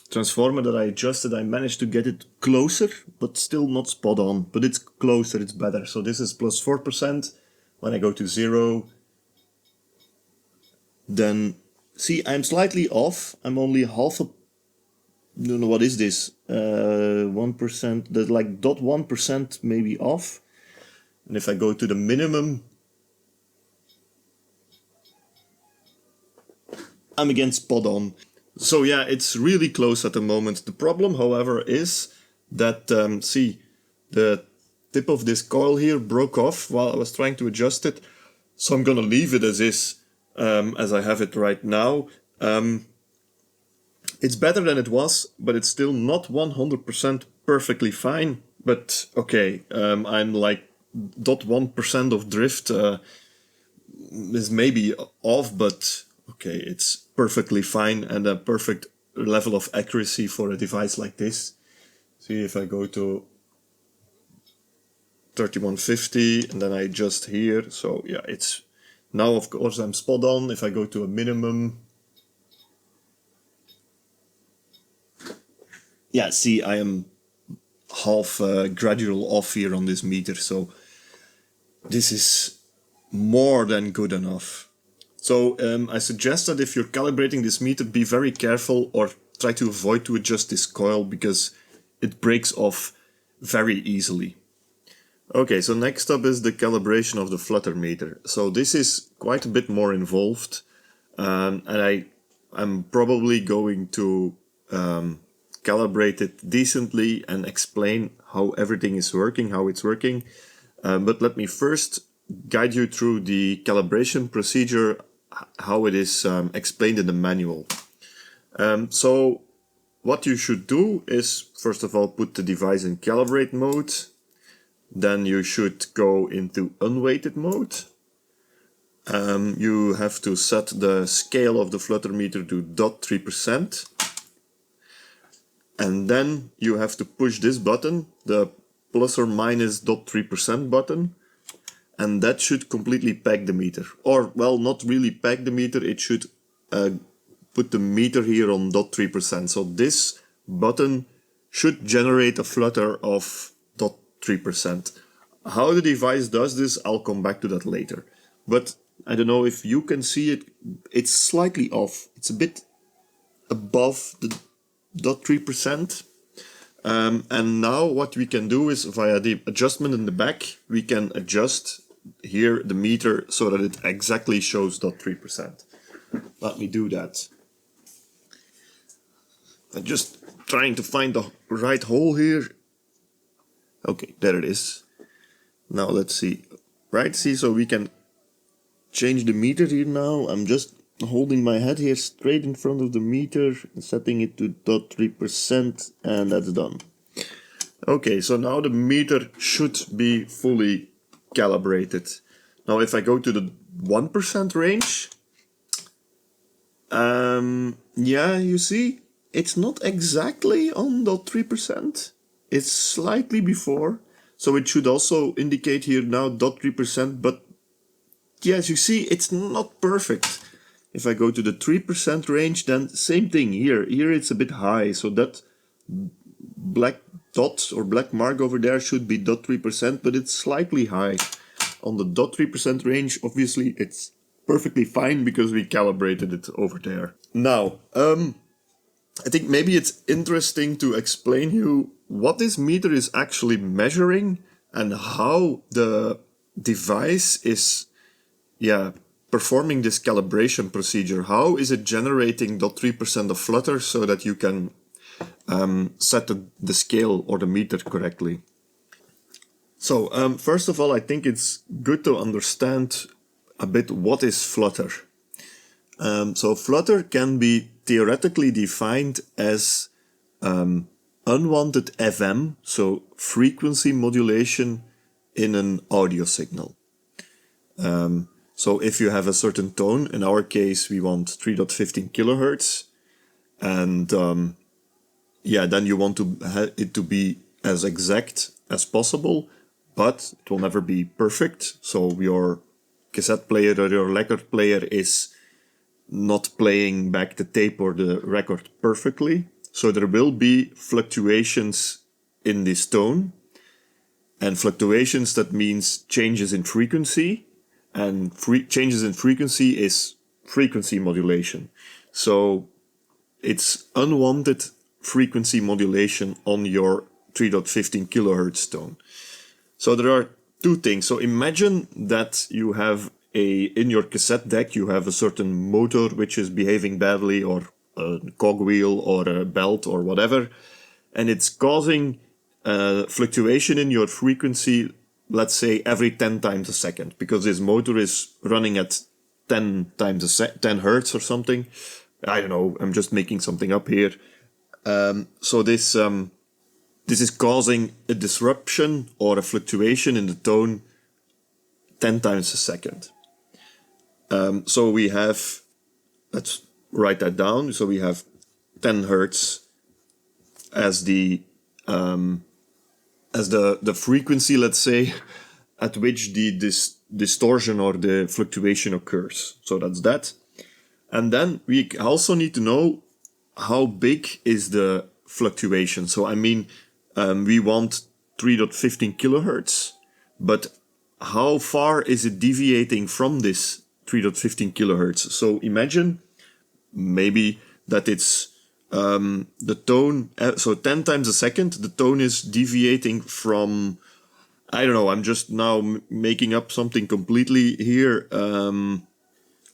transformer that I adjusted, I managed to get it closer, but still not spot on. But it's closer, it's better. So this is plus 4%. When I go to 0, then see, I'm slightly off. I'm only half a, no, no, what is this? 1%, that's like 0.1% maybe off. And if I go to the minimum, I'm again spot on. So yeah, it's really close at the moment. The problem, however, is that, see, the tip of this coil here broke off while I was trying to adjust it. So I'm gonna leave it as is, as I have it right now. It's better than it was, but it's still not 100% perfectly fine. But okay, I'm like 0.1% of drift is maybe off, but okay, it's perfectly fine and a perfect level of accuracy for a device like this. See, if I go to 3150 and then I adjust here, so yeah, it's now, of course, I'm spot on. If I go to a minimum, yeah, see, I am half gradual off here on this meter, so this is more than good enough. So I suggest that if you're calibrating this meter, be very careful or try to avoid to adjust this coil, because it breaks off very easily. Okay, so next up is the calibration of the flutter meter. So this is quite a bit more involved, and I'm probably going to calibrate it decently and explain how everything is working, how it's working. But let me first guide you through the calibration procedure, how it is explained in the manual. So what you should do is, first of all, put the device in calibrate mode. Then you should go into unweighted mode. You have to set the scale of the flutter meter to 0.3%. And then you have to push this button, the plus or minus 0.3% button, and that should completely peg the meter. Or, well, not really peg the meter, it should put the meter here on 0.3%. So this button should generate a flutter of 0.3%. How the device does this, I'll come back to that later. But I don't know if you can see it, it's slightly off. It's a bit above the 0.3%. And now what we can do is, via the adjustment in the back, we can adjust here the meter so that it exactly shows 0.3%. Let me do that. I'm just trying to find the right hole here. Okay, there it is. Now let's see. Right, see, so we can change the meter here now. I'm just holding my head here straight in front of the meter, setting it to 0.3%, and that's done. Okay, so now the meter should be fully calibrated. Now if I go to the 1% range, yeah, you see, it's not exactly on 0.3%. It's slightly before, so it should also indicate here now 0.3%, but yes, you see, it's not perfect. If I go to the 3% range, then same thing here. Here it's a bit high, so that black dot or black mark over there should be 0.3%, but it's slightly high. On the 0.3% range, obviously it's perfectly fine because we calibrated it over there. Now, I think maybe it's interesting to explain you what this meter is actually measuring and how the device is performing this calibration procedure. How is it generating 0.3% of flutter so that you can set the scale or the meter correctly? So first of all, I think it's good to understand a bit what is flutter. So flutter can be theoretically defined as unwanted FM, so frequency modulation in an audio signal. So if you have a certain tone, in our case we want 3.15 kilohertz, and then you want it to be as exact as possible, but it will never be perfect. So your cassette player or your record player is not playing back the tape or the record perfectly. So there will be fluctuations in this tone, and fluctuations, that means changes in frequency. And changes in frequency is frequency modulation. So it's unwanted frequency modulation on your 3.15 kilohertz tone. So there are two things. So imagine that you have in your cassette deck, you have a certain motor which is behaving badly, or a cogwheel or a belt or whatever, and it's causing fluctuation in your frequency, let's say every 10 times a second, because this motor is running at 10 hertz or something. I don't know, I'm just making something up here. So this is causing a disruption or a fluctuation in the tone 10 times a second. So we have, let's write that down. So we have 10 hertz as the frequency, let's say, at which the distortion or the fluctuation occurs. So that's that. And then we also need to know how big is the fluctuation. So I mean, we want 3.15 kilohertz, but how far is it deviating from this 3.15 kilohertz? So imagine maybe that it's the tone, so 10 times a second, the tone is deviating from, I don't know, I'm just now making up something completely here.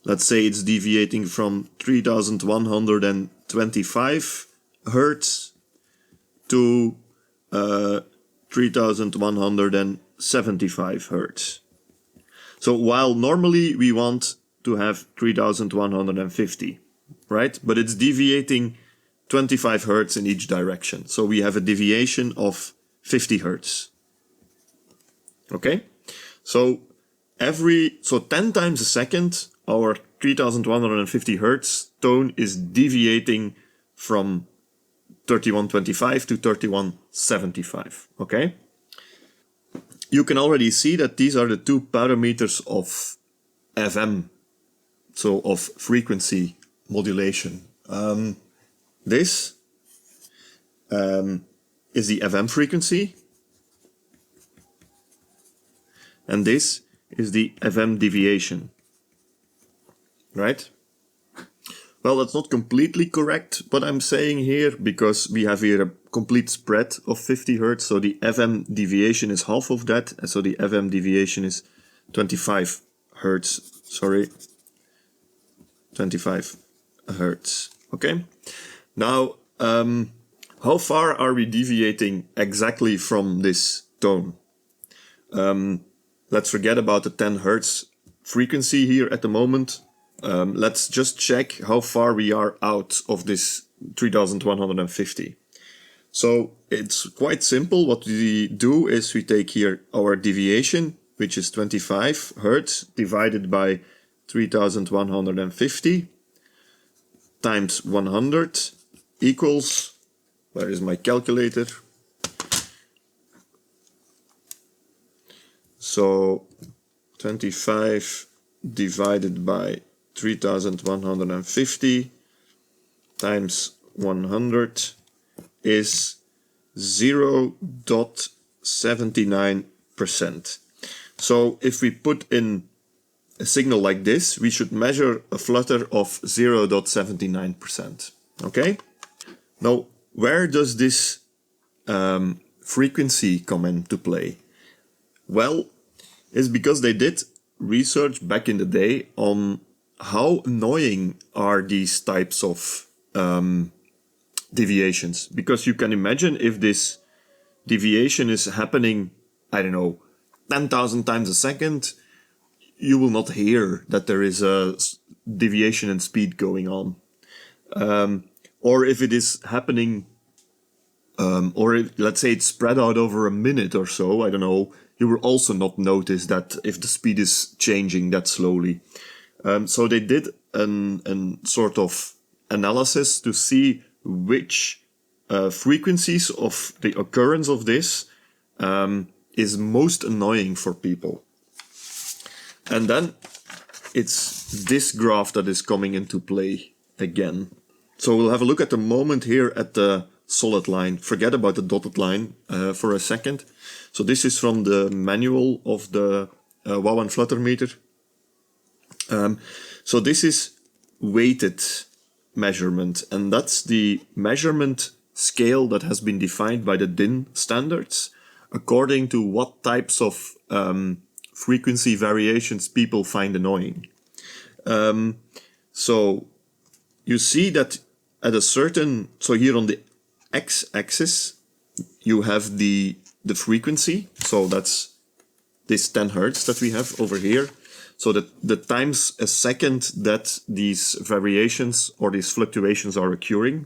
Let's say it's deviating from 3125 hertz to 3175 Hertz. So while normally we want to have 3150, right? But it's deviating 25 Hertz in each direction. So we have a deviation of 50 Hertz. Okay? So 10 times a second, our 3150 Hertz tone is deviating from 3125 to 3175. Okay? You can already see that these are the two parameters of FM, so of frequency modulation. This is the FM frequency, and this is the FM deviation, right? Well, that's not completely correct what I'm saying here, because we have here a complete spread of 50 Hertz, so the FM deviation is half of that, and so the FM deviation is 25 Hertz, sorry, 25 Hertz, okay? Now, how far are we deviating exactly from this tone? Let's forget about the 10 Hertz frequency here at the moment. Let's just check how far we are out of this 3150. So it's quite simple. What we do is we take here our deviation, which is 25 Hertz, divided by 3150 times 100 equals, where is my calculator? So 25 divided by 3150 times 100 is 0.79%. So if we put in a signal like this, we should measure a flutter of 0.79%. Okay? Now, where does this frequency come into play? Well, it's because they did research back in the day on how annoying are these types of deviations. Because you can imagine if this deviation is happening, I don't know, 10,000 times a second, you will not hear that there is a deviation in speed going on. Or if it is happening, or if, let's say it's spread out over a minute or so, I don't know, you will also not notice that if the speed is changing that slowly. So they did an sort of analysis to see which frequencies of the occurrence of this is most annoying for people. And then it's this graph that is coming into play again. So we'll have a look at the moment here at the solid line. Forget about the dotted line for a second. So this is from the manual of the Wow and Flutter meter. So this is weighted measurement, and that's the measurement scale that has been defined by the DIN standards according to what types of frequency variations people find annoying. So you see that at a certain, so here on the x-axis you have the frequency, so that's this 10 Hertz that we have over here. So that the times a second that these variations or these fluctuations are occurring.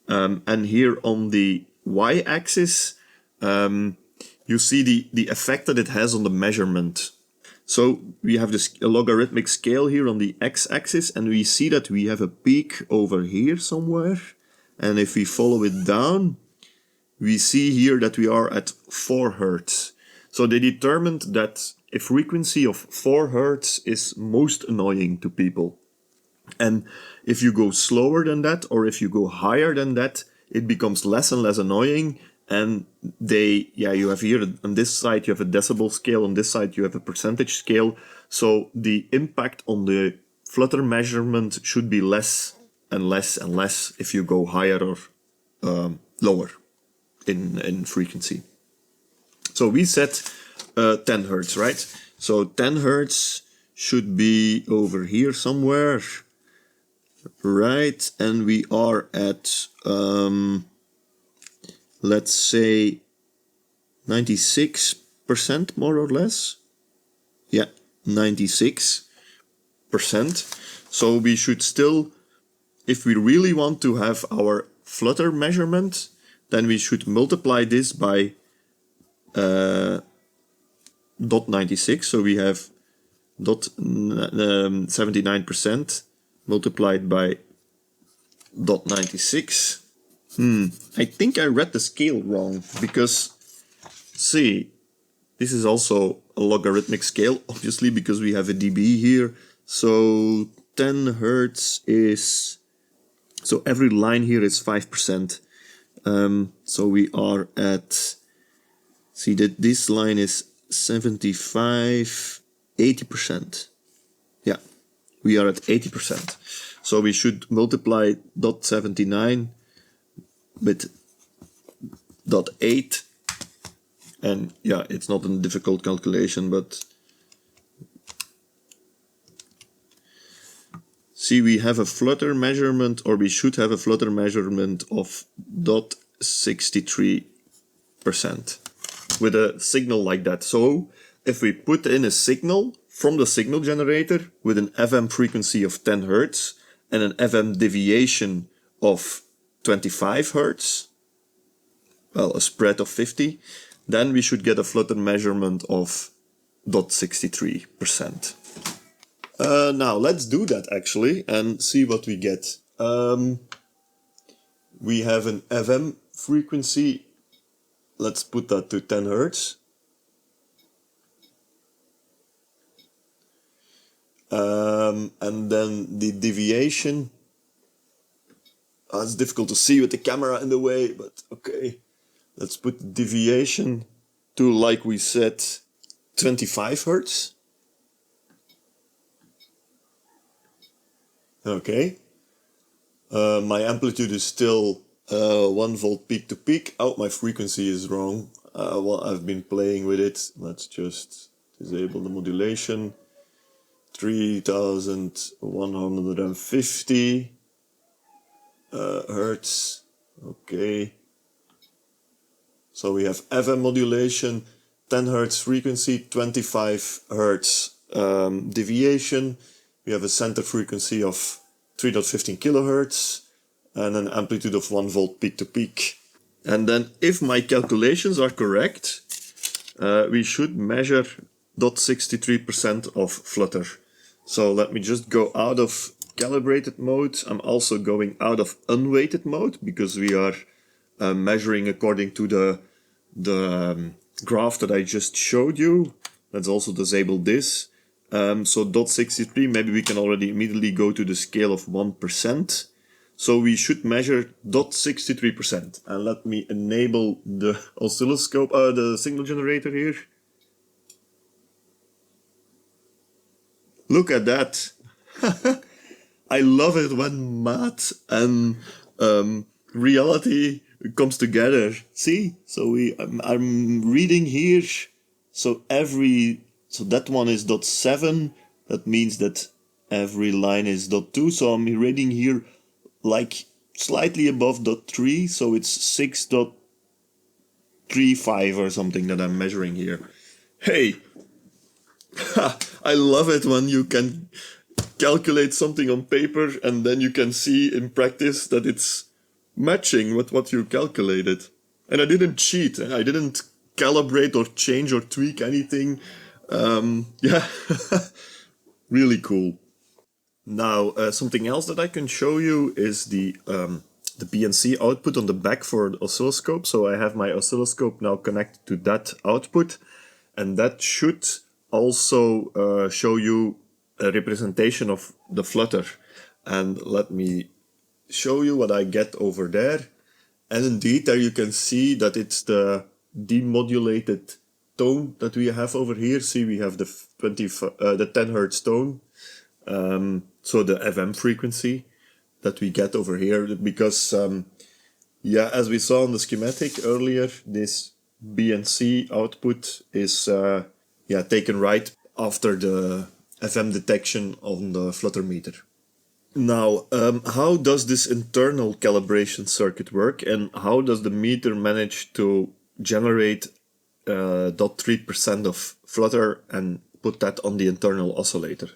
And here on the y-axis, you see the effect that it has on the measurement. So we have this logarithmic scale here on the x-axis, and we see that we have a peak over here somewhere. And if we follow it down, we see here that we are at 4 Hertz. So they determined that a frequency of 4 Hertz is most annoying to people. And if you go slower than that, or if you go higher than that, it becomes less and less annoying. And you have here on this side you have a decibel scale, on this side you have a percentage scale. So the impact on the flutter measurement should be less and less and less if you go higher or lower in frequency. So we set 10 Hertz, right? So 10 Hertz should be over here somewhere, right? And we are at, let's say 96% more or less. Yeah, 96%. So we should still, if we really want to have our flutter measurement, then we should multiply this by 0.96. So we have 79% multiplied by 0.96. I think I read the scale wrong, because see, this is also a logarithmic scale, obviously, because we have a dB here. So 10 Hertz is, so every line here is 5%. So we are at, see that this line is 75, 80%. Yeah, we are at 80%. So we should multiply 0.79 with 0.8. And yeah, it's not a difficult calculation, but see, we have a flutter measurement, or we should have a flutter measurement of 0.63% with a signal like that. So if we put in a signal from the signal generator with an FM frequency of 10 Hertz and an FM deviation of 25 Hertz, well, a spread of 50, then we should get a flutter measurement of 0.63%. Now let's do that actually and see what we get. We have an FM frequency. Let's put that to 10 Hertz. And then the deviation. It's difficult to see with the camera in the way, but okay. Let's put the deviation to, like we said, 25 Hertz. Okay. My amplitude is still 1 volt peak to peak. Oh, my frequency is wrong. Well, I've been playing with it. Let's just disable the modulation. 3150 Hertz. Okay. So we have FM modulation, 10 Hertz frequency, 25 Hertz deviation. We have a center frequency of 3.15 kilohertz and an amplitude of 1 volt peak to peak. And then if my calculations are correct, we should measure 0.63% of flutter. So let me just go out of calibrated mode. I'm also going out of unweighted mode because we are measuring according to the graph that I just showed you. Let's also disable this. So 0.63, maybe we can already immediately go to the scale of 1%. So we should measure 0.63%. And let me enable the oscilloscope, the signal generator here. Look at that. I love it when math and reality comes together. See? So I'm reading here. So that one is 0.7. That means that every line is 0.2. So I'm reading here like slightly above 0.3. So it's 6.35 or something that I'm measuring here. Hey, I love it when you can calculate something on paper and then you can see in practice that it's matching with what you calculated. And I didn't cheat. I didn't calibrate or change or tweak anything. Yeah, really cool. Now, something else that I can show you is the BNC output on the back for the oscilloscope. So I have my oscilloscope now connected to that output, and that should also show you a representation of the flutter. And let me show you what I get over there. And indeed, there you can see that it's the demodulated tone that we have over here. See, we have the 10 Hertz tone. So the FM frequency that we get over here, because yeah, as we saw in the schematic earlier, this BNC output is yeah, taken right after the FM detection on the flutter meter. Now, how does this internal calibration circuit work, and how does the meter manage to generate 0.3% of flutter and put that on the internal oscillator.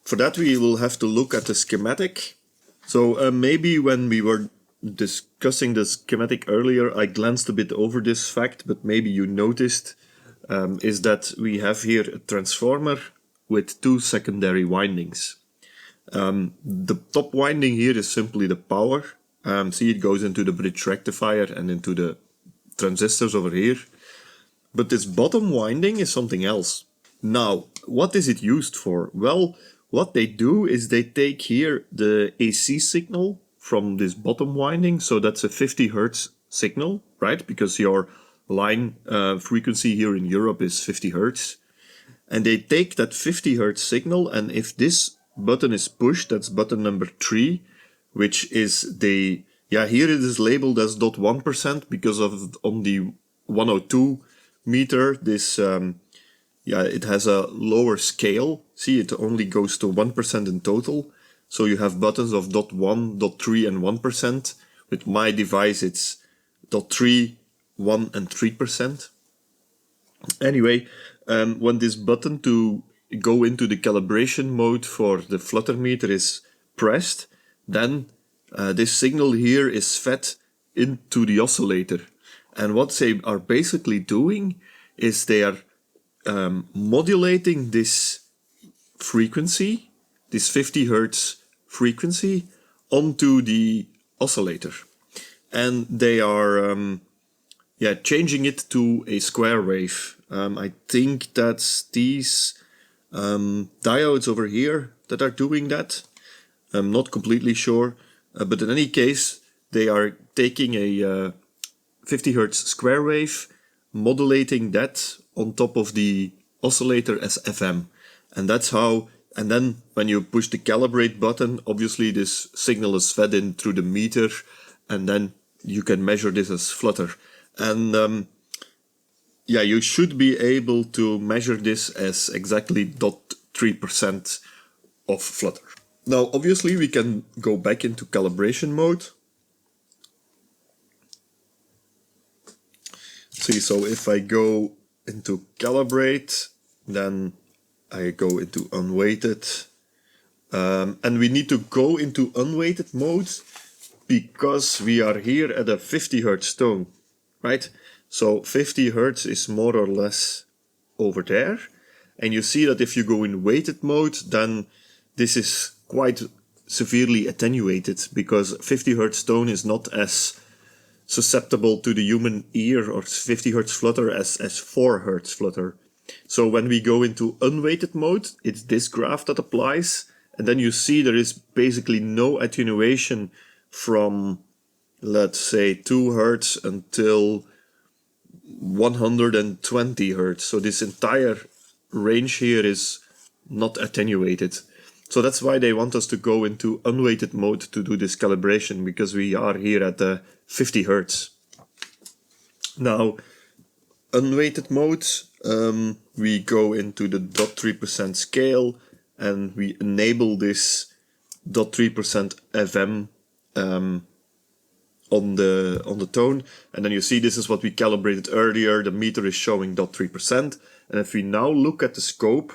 For that we will have to look at the schematic. So maybe when we were discussing the schematic earlier, I glanced a bit over this fact, but maybe you noticed is that we have here a transformer with two secondary windings. The top winding here is simply the power. See, it goes into the bridge rectifier and into the transistors over here. But this bottom winding is something else. Now, what is it used for? Well, what they do is they take here the AC signal from this bottom winding. So that's a 50 Hertz signal, right? Because your line frequency here in Europe is 50 Hertz. And they take that 50 Hertz signal, and if this button is pushed, that's button number 3, which is the, here it is labeled as 0.1% because of on the 102 meter, this, it has a lower scale. See, it only goes to 1% in total. So you have buttons of 0.1, 0.3 and 1%. With my device, it's 0.3, 1 and 3%. Anyway, when this button to go into the calibration mode for the flutter meter is pressed, then this signal here is fed into the oscillator. And what they are basically doing is they are modulating this frequency, this 50 Hertz frequency, onto the oscillator. And they are changing it to a square wave. I think that's these diodes over here that are doing that. I'm not completely sure, but in any case, they are taking a 50 Hertz square wave, modulating that on top of the oscillator as FM. And that's how, and then when you push the calibrate button, obviously this signal is fed in through the meter, and then you can measure this as flutter. And you should be able to measure this as exactly 0.3% of flutter. Now, obviously, we can go back into calibration mode. See, so if I go into calibrate, then I go into unweighted. And we need to go into unweighted mode because we are here at a 50 Hertz tone, right? So 50 Hertz is more or less over there. And you see that if you go in weighted mode, then this is quite severely attenuated because 50 Hertz tone is not as susceptible to the human ear or 50 Hertz flutter as 4 Hertz flutter. So when we go into unweighted mode, it's this graph that applies. And then you see there is basically no attenuation from, let's say, 2 Hertz until 120 Hertz. So this entire range here is not attenuated. So that's why they want us to go into unweighted mode to do this calibration, because we are here at the 50 Hertz. Now, unweighted mode, we go into the 0.3% scale and we enable this 0.3% FM on the tone, and then you see this is what we calibrated earlier. The meter is showing 0.3%, and if we now look at the scope,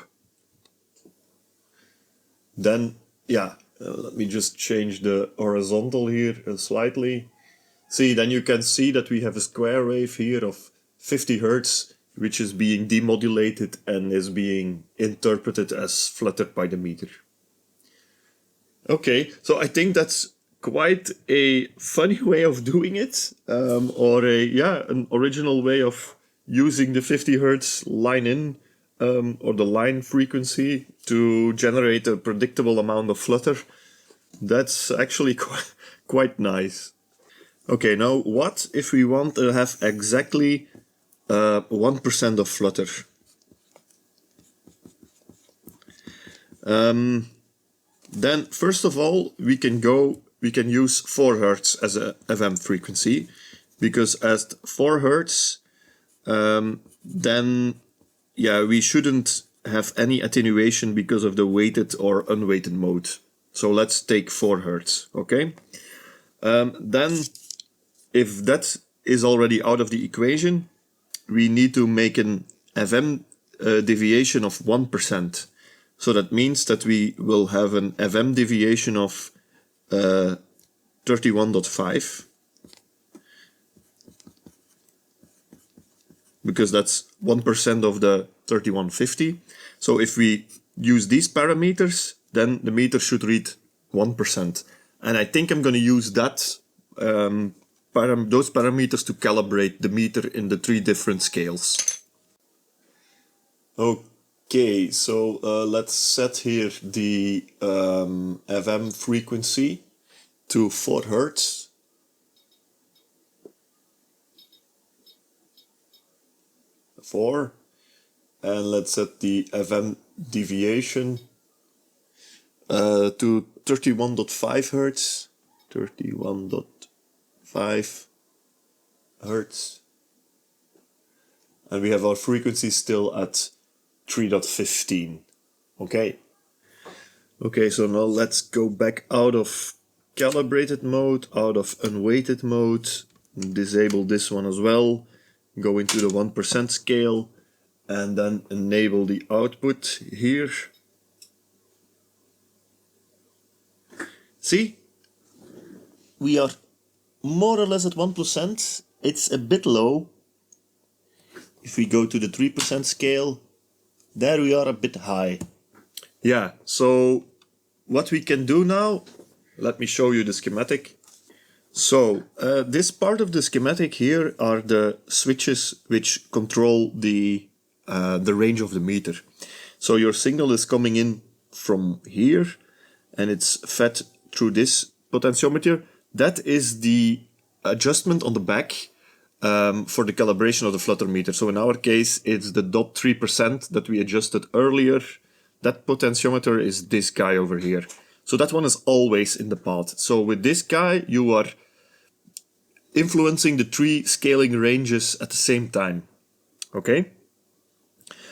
then let me just change the horizontal here slightly. See, then you can see that we have a square wave here of 50 Hertz, which is being demodulated and is being interpreted as fluttered by the meter. Okay, so I think that's quite a funny way of doing it, or an original way of using the 50 Hertz line in or the line frequency to generate a predictable amount of flutter. That's actually quite nice. Okay, now what if we want to have exactly 1% of flutter? Then first of all, we can use 4 Hertz as a FM frequency, because as 4 Hertz, then we shouldn't have any attenuation because of the weighted or unweighted mode. So let's take 4 Hertz, okay? Then if that is already out of the equation, we need to make an FM deviation of 1%. So that means that we will have an FM deviation of 31.5. Because that's 1% of the 3150. So if we use these parameters, then the meter should read 1%. And I think I'm going to use that those parameters to calibrate the meter in the 3 different scales. Okay, so let's set here the FM frequency to 4 Hz. And let's set the FM deviation to 31.5 Hz. 31.5 Hz. And we have our frequency still at 3.15. Okay. Okay, so now let's go back out of calibrated mode, out of unweighted mode, disable this one as well. Go into the 1% scale and then enable the output here. See, we are more or less at 1%. It's a bit low. If we go to the 3% scale, there we are a bit high. Yeah, so what we can do now, let me show you the schematic. So this part of the schematic here are the switches which control the range of the meter. So your signal is coming in from here and it's fed through this potentiometer. That is the adjustment on the back for the calibration of the flutter meter. So in our case it's the 0.3% that we adjusted earlier. That potentiometer is this guy over here. So that one is always in the path. So with this guy you are influencing the 3 scaling ranges at the same time. Okay?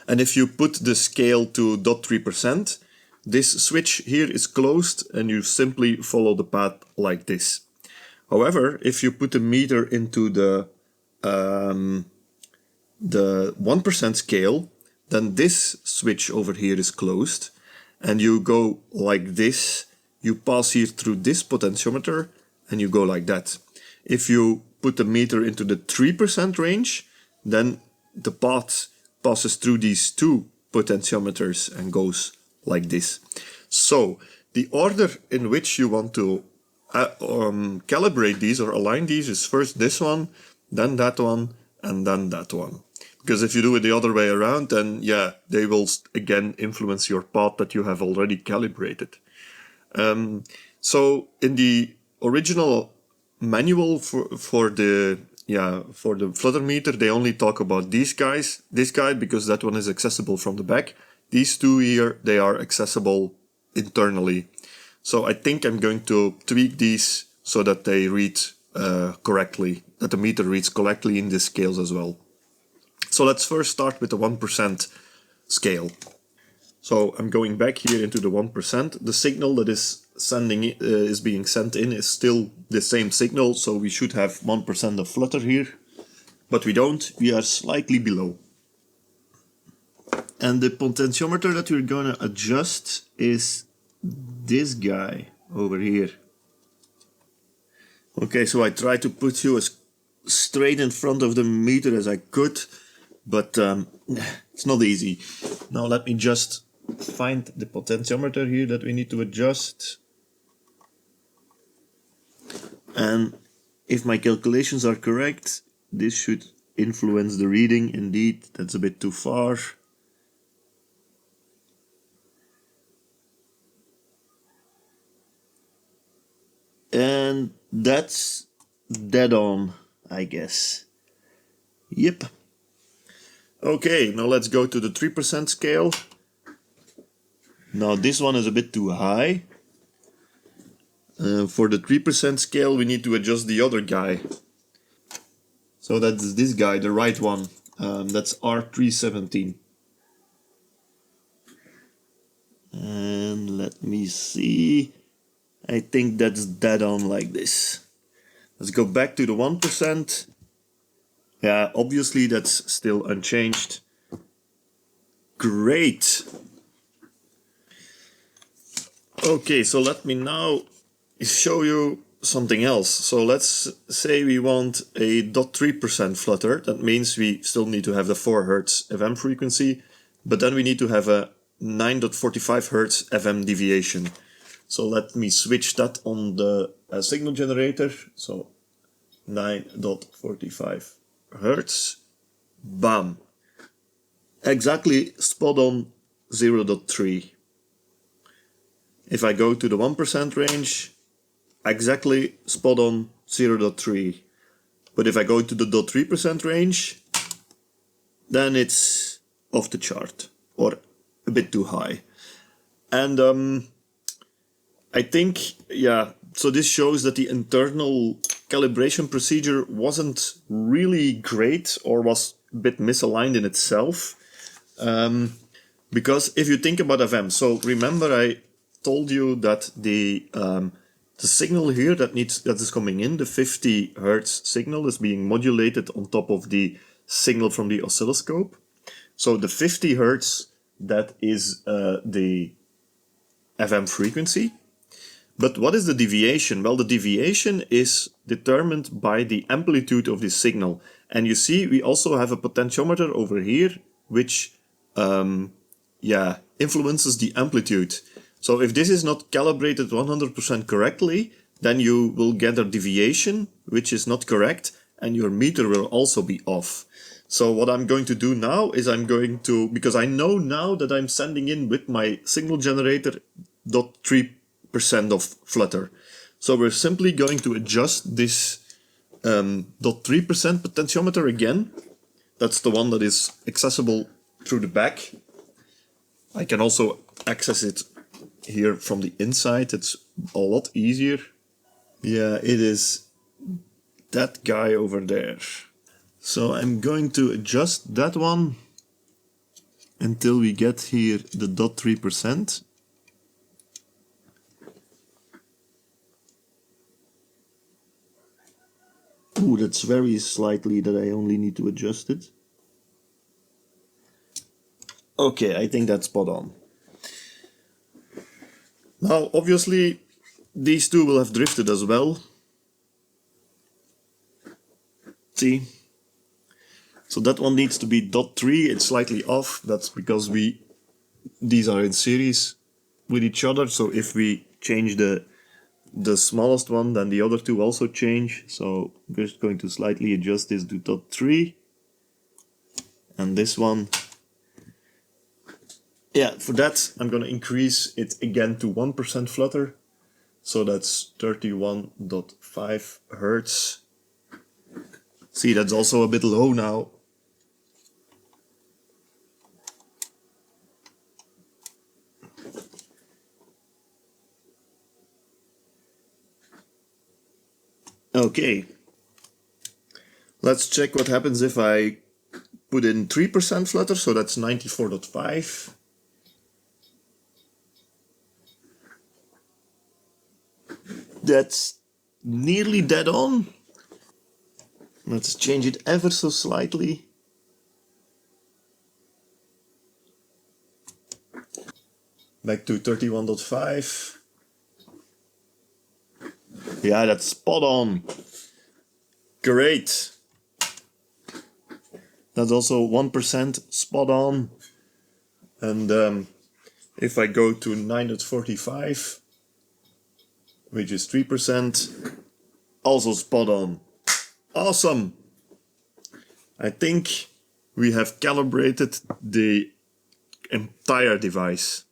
And if you put the scale to 0.3%, this switch here is closed and you simply follow the path like this. However, if you put the meter into the 1% scale, then this switch over here is closed and you go like this. You pass here through this potentiometer and you go like that. If you put the meter into the 3% range, then the path passes through these 2 potentiometers and goes like this. So the order in which you want to calibrate these or align these is first this one, then that one, and then that one. Because if you do it the other way around, then yeah, they will again influence your path that you have already calibrated. So in the original manual for the flutter meter, they only talk about these guys, this guy, because that one is accessible from the back. These 2 here, they are accessible internally. So I think I'm going to tweak these so that they read correctly, that the meter reads correctly in these scales as well. So let's first start with the 1% scale. So I'm going back here into the 1%. The signal that is being sent in is still the same signal, so we should have 1% of flutter here, but we don't. We are slightly below. And the potentiometer that we're gonna adjust is this guy over here. Okay, so I tried to put you as straight in front of the meter as I could, but it's not easy. Now let me just find the potentiometer here that we need to adjust. And if my calculations are correct, this should influence the reading. Indeed, that's a bit too far. And that's dead on, I guess. Yep. Okay, now let's go to the 3% scale. Now this one is a bit too high. For the 3% scale we need to adjust the other guy. So that's this guy, the right one. That's R317. And let me see. I think that's dead on like this. Let's go back to the 1%. Yeah, obviously that's still unchanged. Great. Okay, so let me now show you something else. So let's say we want a 0.3% flutter. That means we still need to have the 4 Hz FM frequency, but then we need to have a 9.45 Hz FM deviation. So let me switch that on the signal generator. So 9.45 Hz. Bam. Exactly spot on 0.3. If I go to the 1% range, exactly spot on 0.3. But if I go to the 0.3% range, then it's off the chart or a bit too high. And I think, yeah, so this shows that the internal calibration procedure wasn't really great or was a bit misaligned in itself. Because if you think about FM, so remember I told you that the signal here that is coming in, the 50 Hertz signal, is being modulated on top of the signal from the oscilloscope. So the 50 Hertz, that is the FM frequency. But what is the deviation? Well, the deviation is determined by the amplitude of the signal. And you see, we also have a potentiometer over here, which influences the amplitude. So if this is not calibrated 100% correctly, then you will get a deviation, which is not correct, and your meter will also be off. So what I'm going to do now is because I know now that I'm sending in with my signal generator 0.3% of flutter. So we're simply going to adjust this 0.3% potentiometer again. That's the one that is accessible through the back. I can also access it here from the inside. It's a lot easier. Yeah, it is that guy over there. So I'm going to adjust that one until we get here the 0.3%. Ooh, that's very slightly that I only need to adjust it. Okay, I think that's spot on. Now, obviously, these two will have drifted as well. See? So that one needs to be 0.3, it's slightly off. That's because these are in series with each other. So if we change the smallest one, then the other two also change. So I'm just going to slightly adjust this to 0.3. And this one, yeah, for that I'm going to increase it again to 1% flutter. So that's 31.5 Hertz. See, that's also a bit low now. Okay. Let's check what happens if I put in 3% flutter, so that's 94.5. That's nearly dead on. Let's change it ever so slightly. Back to 31.5. Yeah, that's spot on. Great. That's also 1% spot on. And if I go to 9.45, which is 3%, also spot on. Awesome. I think we have calibrated the entire device.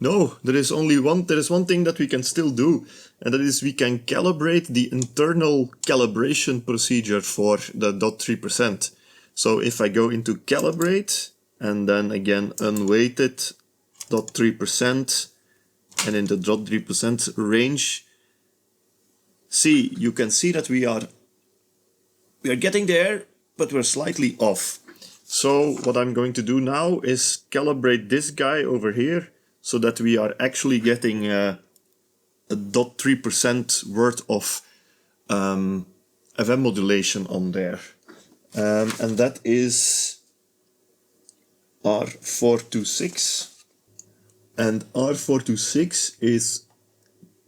No, there is one thing that we can still do, and that is we can calibrate the internal calibration procedure for the 0.3%. So if I go into calibrate and then again unweighted 0.3% and in the 0.3% range, see, you can see that we are getting there, but we're slightly off. So what I'm going to do now is calibrate this guy over here so that we are actually getting a 0.3% worth of FM modulation on there. And that is R426. And R426 is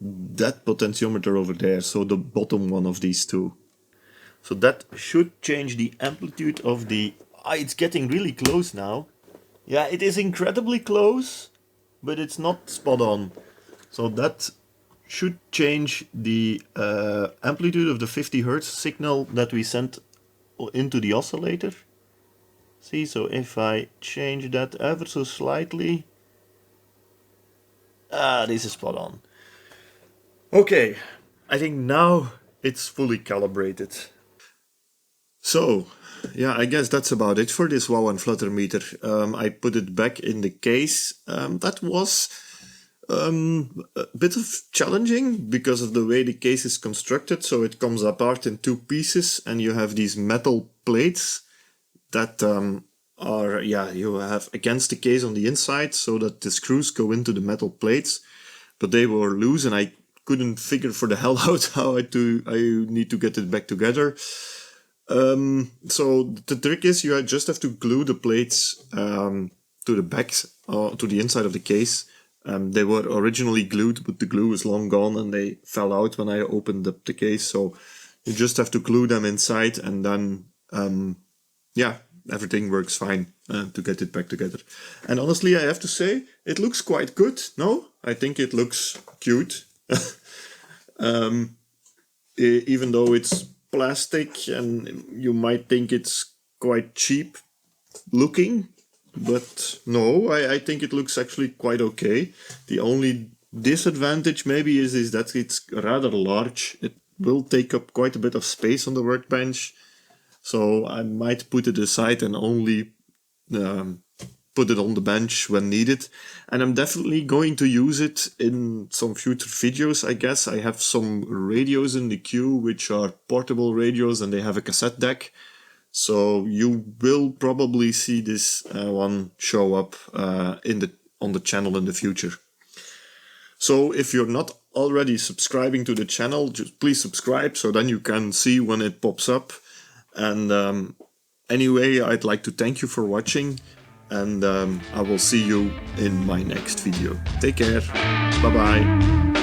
that potentiometer over there, so the bottom one of these two. So that should change the amplitude of the... it's getting really close now. Yeah, it is incredibly close, but it's not spot on. So that should change the amplitude of the 50 Hz signal that we sent into the oscillator. See, so if I change that ever so slightly... this is spot on. Okay, I think now it's fully calibrated. So, yeah, I guess that's about it for this Wow Flutter meter. I put it back in the case. That was a bit of challenging because of the way the case is constructed. So it comes apart in two pieces and you have these metal plates that are, you have against the case on the inside so that the screws go into the metal plates. But they were loose and I couldn't figure for the hell out how I need to get it back together. So the trick is you just have to glue the plates to the backs, to the inside of the case. They were originally glued, but the glue is long gone and they fell out when I opened up the case. So you just have to glue them inside and then, everything works fine to get it back together. And honestly, I have to say, it looks quite good. No? I think it looks cute. Even though it's plastic and you might think it's quite cheap looking, but no, I think it looks actually quite okay. The only disadvantage maybe is that it's rather large. It will take up quite a bit of space on the workbench, so I might put it aside and only put it on the bench when needed. And I'm definitely going to use it in some future videos, I guess. I have some radios in the queue which are portable radios and they have a cassette deck. So you will probably see this one show up on the channel in the future. So if you're not already subscribing to the channel, just please subscribe so then you can see when it pops up. And anyway, I'd like to thank you for watching. And I will see you in my next video. Take care. Bye bye.